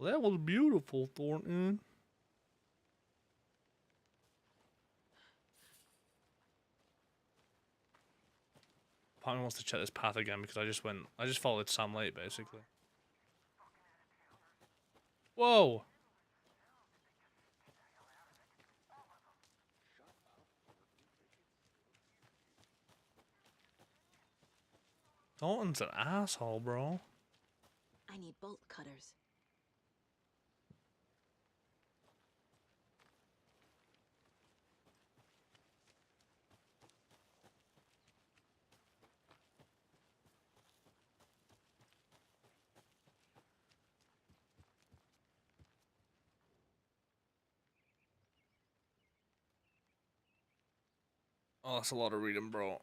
Well, that was beautiful, Thornton. Part of me wants to check this path again because I just followed Sam late basically. Whoa! Thornton's an asshole, bro. I need bolt cutters. Oh, that's a lot of reading, bro.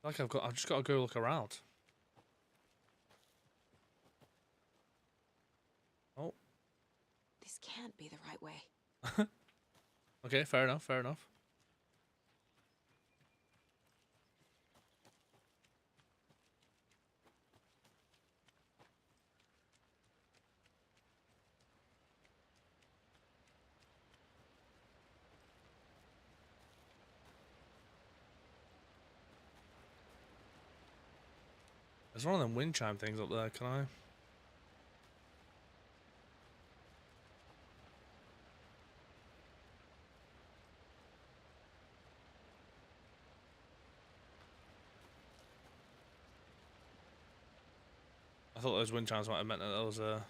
Like I've just got to go look around. Oh. This can't be the right way. Okay, fair enough, fair enough. There's one of them wind chime things up there, can I? I thought those wind chimes might have meant that there was a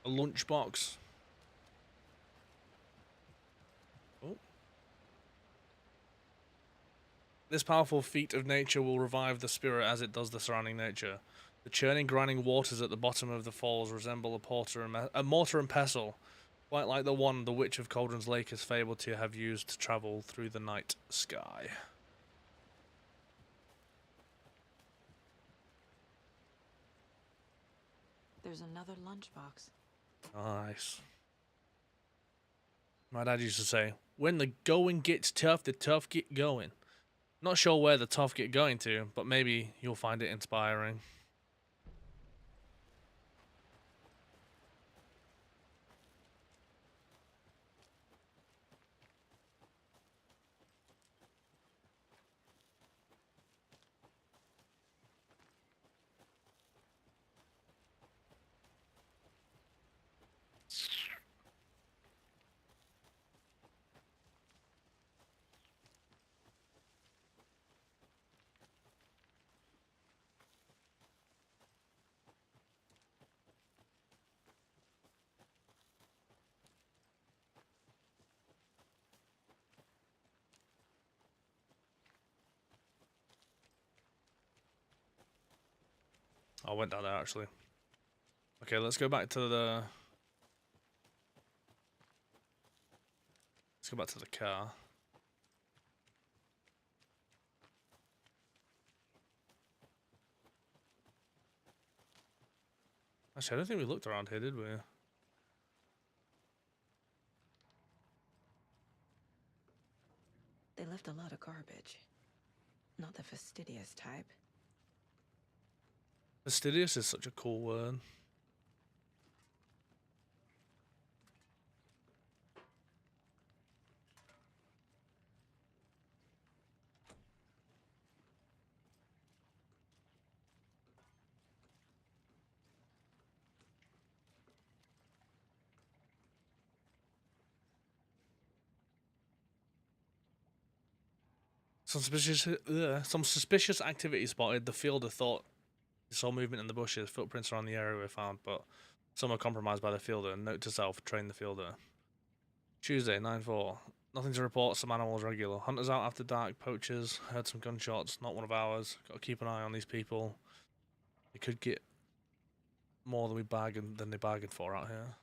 lunchbox. Oh. This powerful feat of nature will revive the spirit as it does the surrounding nature. The churning, grinding waters at the bottom of the falls resemble a mortar and pestle, quite like the one the Witch of Cauldron's Lake is fabled to have used to travel through the night sky. There's another lunchbox. Nice. My dad used to say, when the going gets tough, the tough get going. Not sure where the tough get going to, but maybe you'll find it inspiring. I went down there actually. Okay, let's go back to the. Let's go back to the car. Actually, I don't think we looked around here, did we? They left a lot of garbage. Not the fastidious type. Fastidious is such a cool word. Some suspicious activity spotted. The fielder thought he saw movement in the bushes. Footprints around the area were found, but some were compromised by the fielder. Note to self: train the fielder. Tuesday, 9/4. Nothing to report. Some animals regular. Hunters out after dark. Poachers. Heard some gunshots. Not one of ours. Got to keep an eye on these people. They could get more than they bargained for out here.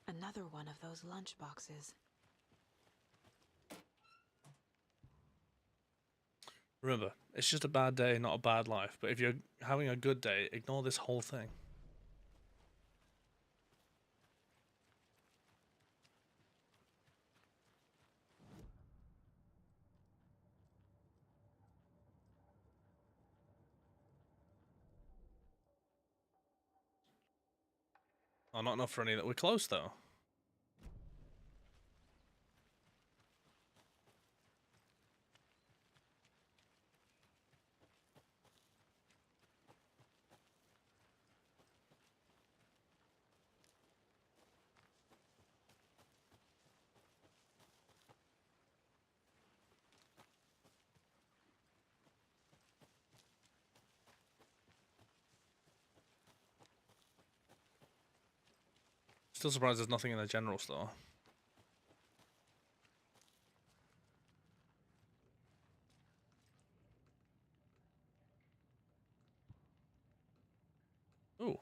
Another one of those lunch boxes. Remember, it's just a bad day, not a bad life. But if you're having a good day, ignore this whole thing. Oh, not enough for any that we're close though. Still surprised there's nothing in the general store. Ooh.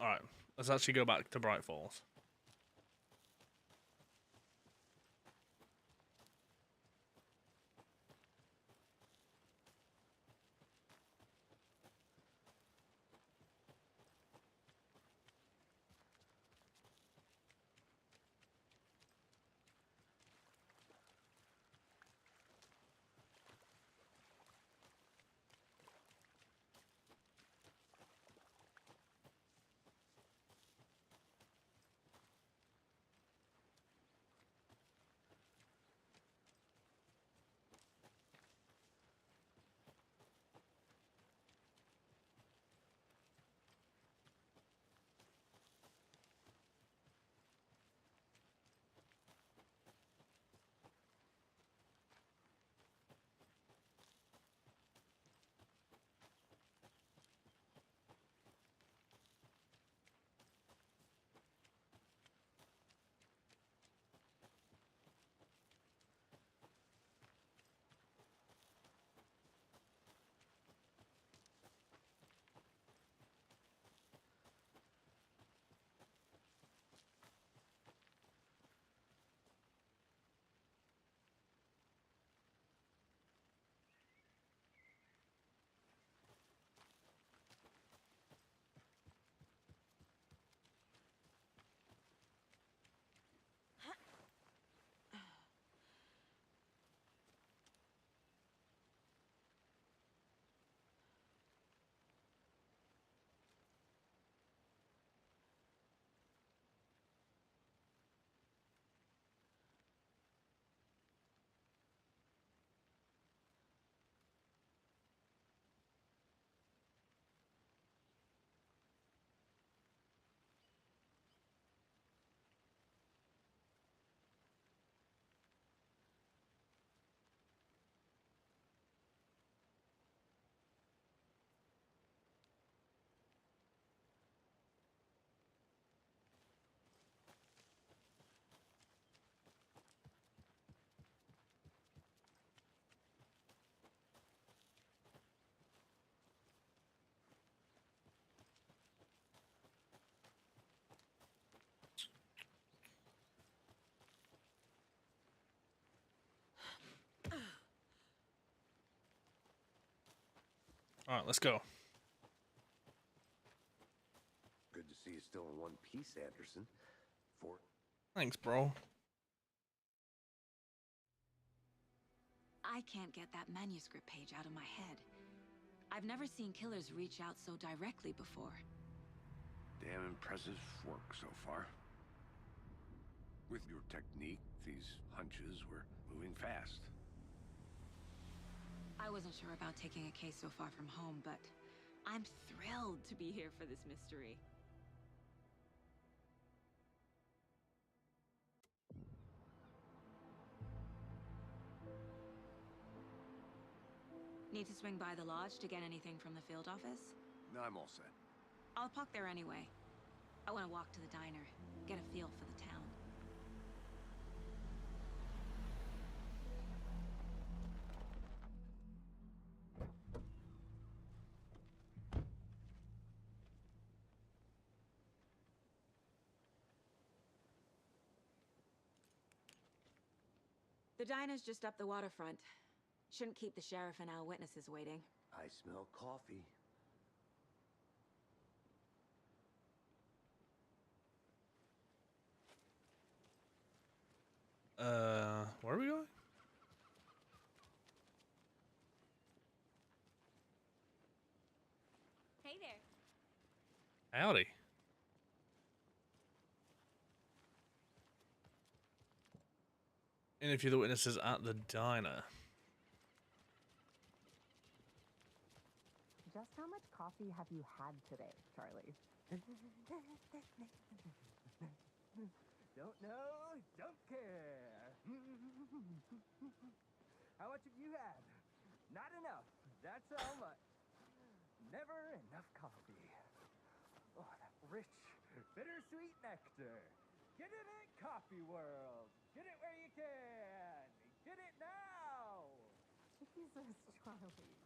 Alright, let's actually go back to Bright Falls. All right, let's go. Good to see you still in one piece, Anderson. Thanks, bro. I can't get that manuscript page out of my head. I've never seen killers reach out so directly before. Damn impressive work so far. With your technique, these hunches were moving fast. I wasn't sure about taking a case so far from home, but I'm thrilled to be here for this mystery. Need to swing by the lodge to get anything from the field office? No, I'm all set. I'll park there anyway. I want to walk to the diner, get a feel for the town. The diner's just up the waterfront. Shouldn't keep the sheriff and our witnesses waiting. I smell coffee. Where are we going? Hey there. Howdy. Interview the witnesses at the diner. Just how much coffee have you had today, Charlie? Don't know, don't care. How much have you had? Not enough. That's how much. Never enough coffee. Oh, that rich, bittersweet nectar. Get it in Coffee World. Get it where you can. Get it now. Jesus, Charlie.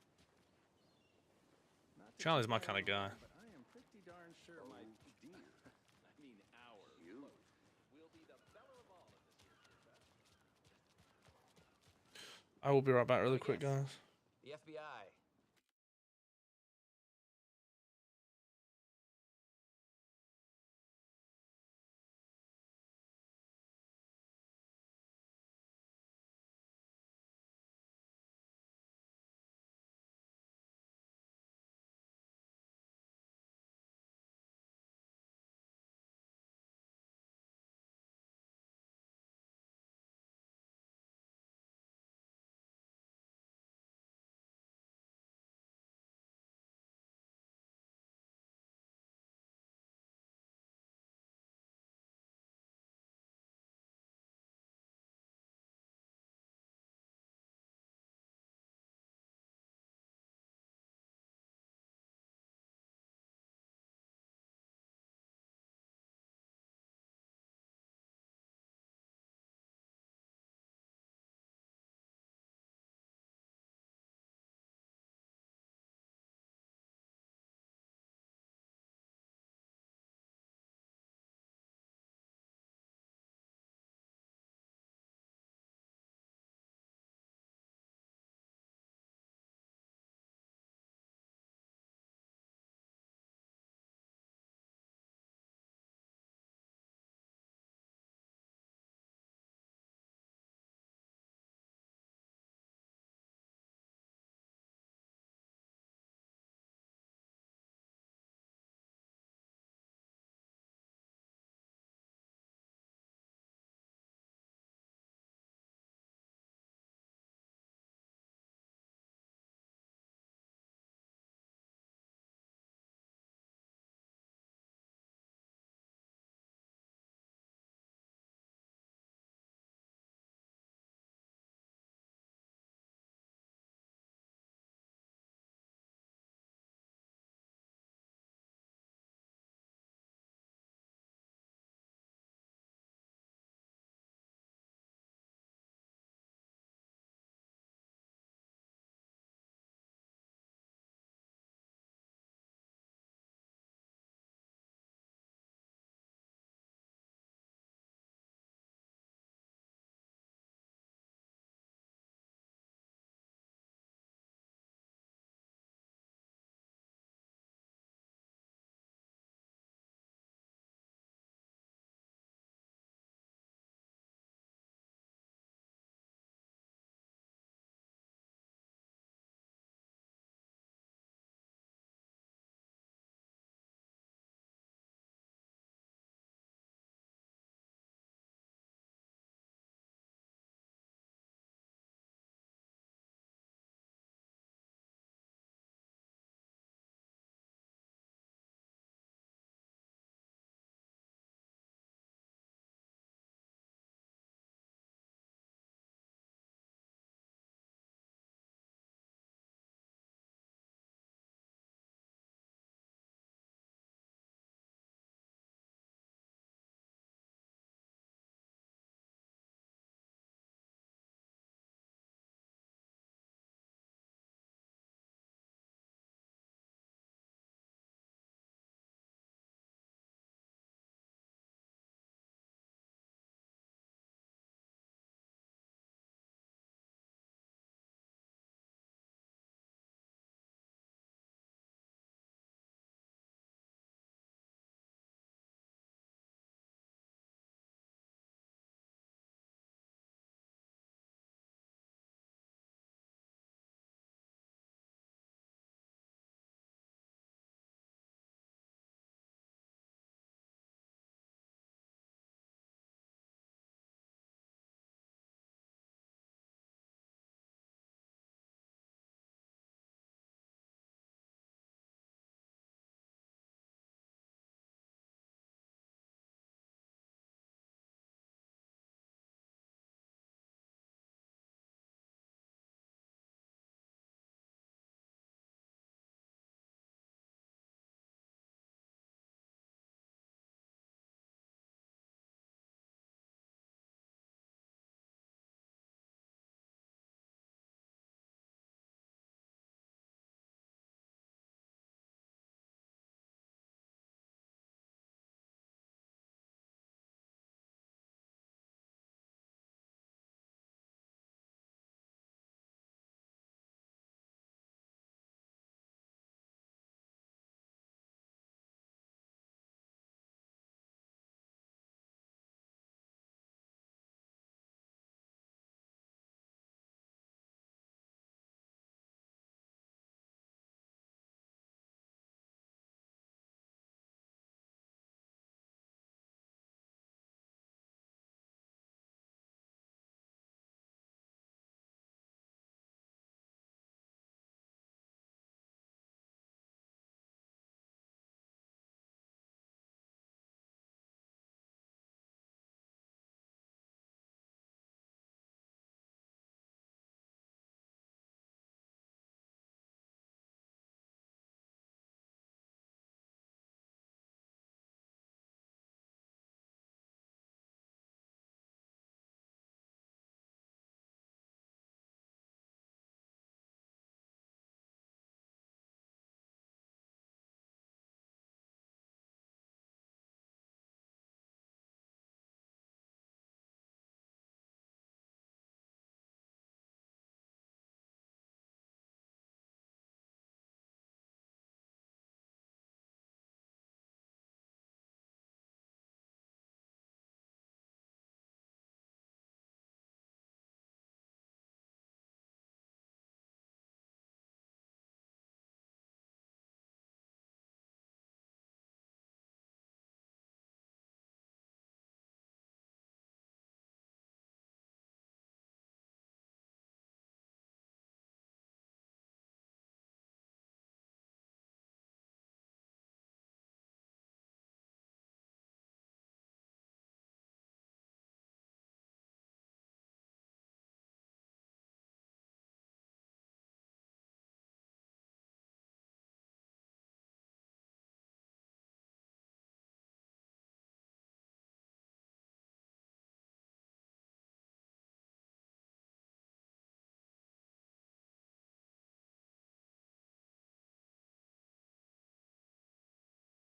Charlie's my kind of guy. But I am pretty darn sure my dear, I mean our float, will be the beller of all of this here trip. I will be right back really quick, guys. The FBI.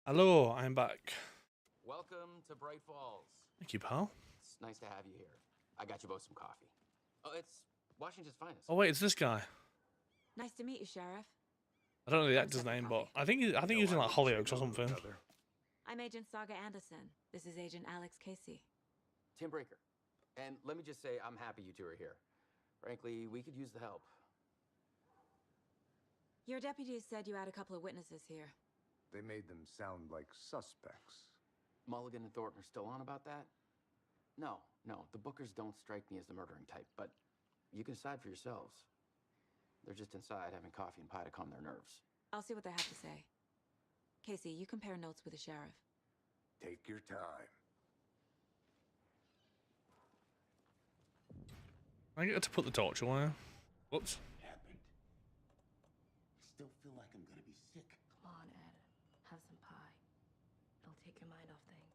Hello, I'm back. Welcome to Bright Falls. Thank you, pal. It's nice to have you here. I got you both some coffee. Oh, it's Washington's finest. Oh wait, it's this guy. Nice to meet you, Sheriff. I don't know the actor's name, but I think he's in like Hollyoaks or something. I'm Agent Saga Anderson. This is Agent Alex Casey. Tim Breaker. And let me just say, I'm happy you two are here. Frankly, we could use the help. Your deputies said you had a couple of witnesses here. They made them sound like suspects. Mulligan and Thornton are still on about that? No, the Bookers don't strike me as the murdering type, but you can decide for yourselves. They're just inside having coffee and pie to calm their nerves. I'll see what they have to say. Casey, you compare notes with the sheriff. Take your time. I get to put the torch away. Whoops. Happened. Still feel like I'm gonna be sick. Come on, Ed. Have some pie. It'll take your mind off things.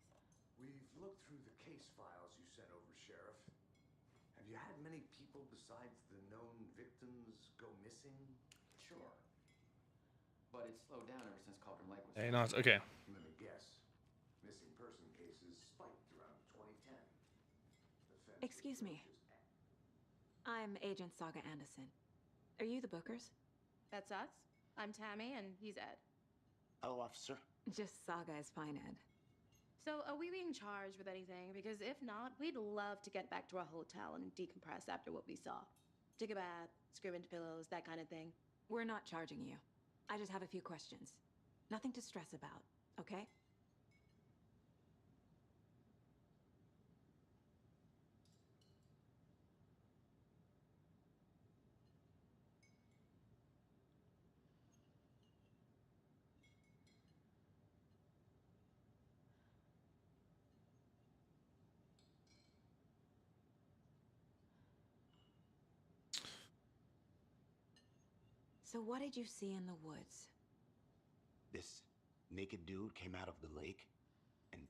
We've looked through the case files you sent over, Sheriff. Have you had many people besides the known victims go missing? Sure. But it's slowed down ever since Cauldron Lake was... Hey, nice. Okay. Let me guess. Missing person cases spiked around 2010. Excuse me. I'm Agent Saga Anderson. Are you the Bookers? That's us. I'm Tammy, and he's Ed. Hello, officer. Just Saga is fine, Ed. So, are we being charged with anything? Because if not, we'd love to get back to our hotel and decompress after what we saw. Take a bath, scream into pillows, that kind of thing. We're not charging you. I just have a few questions. Nothing to stress about, okay? So what did you see in the woods? This naked dude came out of the lake, and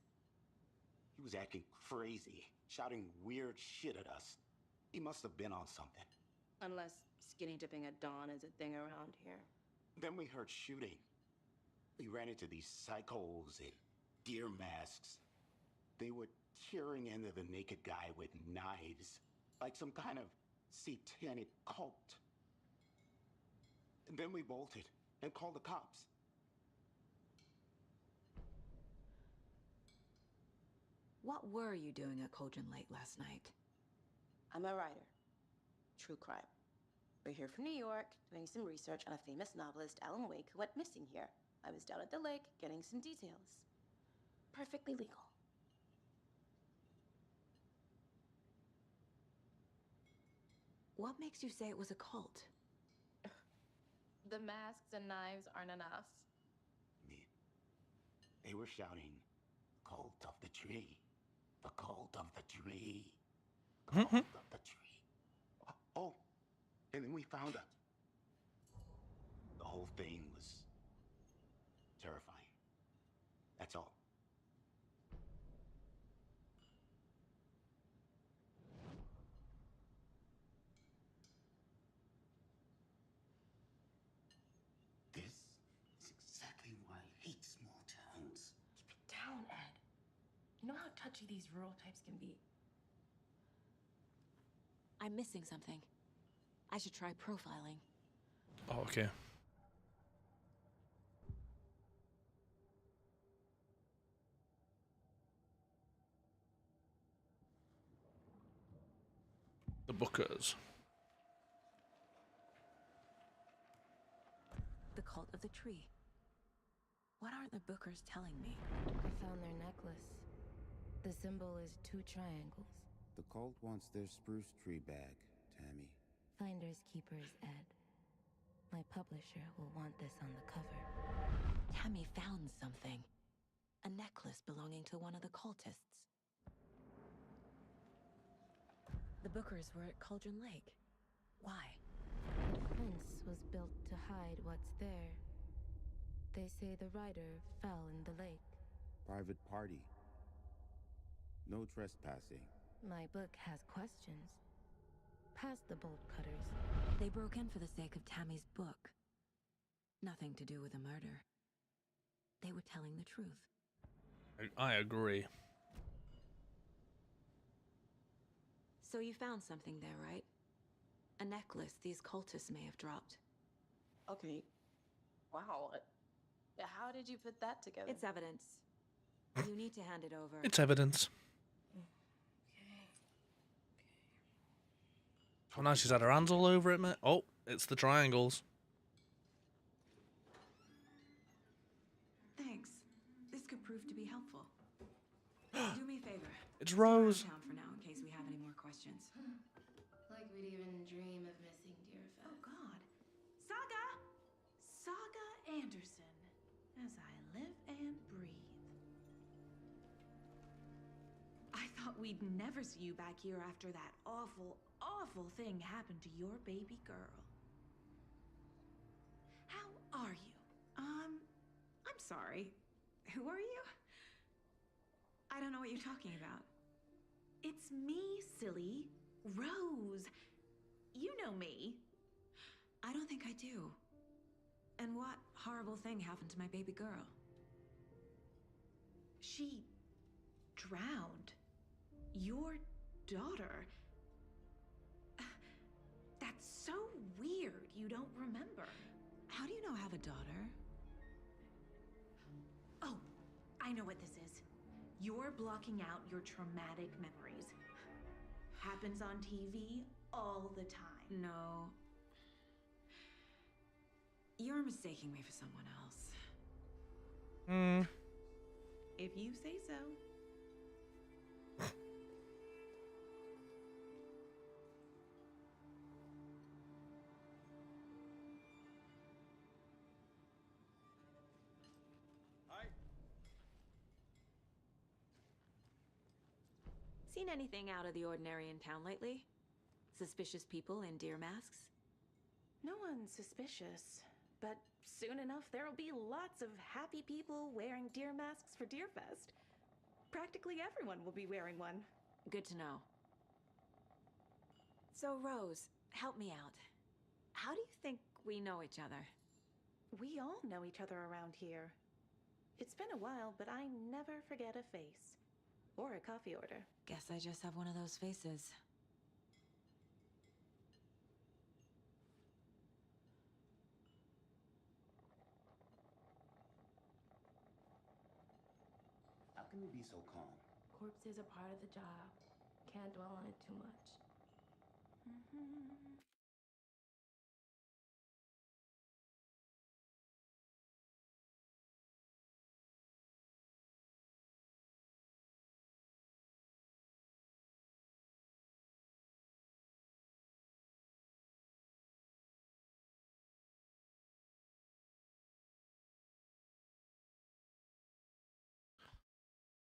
he was acting crazy, shouting weird shit at us. He must have been on something. Unless skinny dipping at dawn is a thing around here. Then we heard shooting. We ran into these psychos in deer masks. They were tearing into the naked guy with knives, like some kind of satanic cult. And then we bolted and called the cops. What were you doing at Cauldron Lake last night? I'm a writer. True crime. We're here from New York, doing some research on a famous novelist, Alan Wake, who went missing here. I was down at the lake, getting some details. Perfectly legal. What makes you say it was a cult? The masks and knives aren't enough. They were shouting, "Cult of the tree. The cult of the tree. Cult of the tree." Oh, and then we found out. The whole thing was terrifying. That's all. This is exactly why I hate small towns. Keep it down, Ed. You know how touchy these rural types can be. I'm missing something. I should try profiling. Oh, okay. The Bookers. The cult of the tree. What aren't the Bookers telling me? I found their necklace. The symbol is 2 triangles. The cult wants their spruce tree bag, Tammy. Finders keepers, Ed. My publisher will want this on the cover. Tammy found something. A necklace belonging to one of the cultists. The Bookers were at Cauldron Lake. Why? The fence was built to hide what's there. They say the rider fell in the lake. Private party. No trespassing. My book has questions. Past the bolt cutters. They broke in for the sake of Tammy's book. Nothing to do with the murder. they were telling the truth. I agree. So you found something there, right? A necklace these cultists may have dropped. Okay. Wow. How did you put that together? It's evidence. You need to hand it over. It's evidence. Oh, now she's had her hands all over it, mate. Oh, it's the triangles. Thanks. This could prove to be helpful. Do me a favor. It's Rose. Stay around town for now in case we have any more questions. Like we'd even dream of missing Deerfest. Oh, God. Saga! Saga Anderson. As I live and breathe. I thought we'd never see you back here after that awful, awful thing happened to your baby girl. How are you? I'm sorry. Who are you? I don't know what you're talking about. It's me, silly. Rose. You know me. I don't think I do. And what horrible thing happened to my baby girl? She drowned. Your daughter. That's so weird you don't remember. How do you know I have a daughter? Oh, I know what this is. You're blocking out your traumatic memories. Happens on TV all the time. No. You're mistaking me for someone else. If you say so. Seen anything out of the ordinary in town lately? Suspicious people in deer masks? No one's suspicious. But soon enough, there'll be lots of happy people wearing deer masks for Deerfest. Practically everyone will be wearing one. Good to know. So, Rose, help me out. How do you think we know each other? We all know each other around here. It's been a while, but I never forget a face. Or a coffee order. Guess I just have one of those faces. How can you be so calm? Corpses are part of the job. Can't dwell on it too much.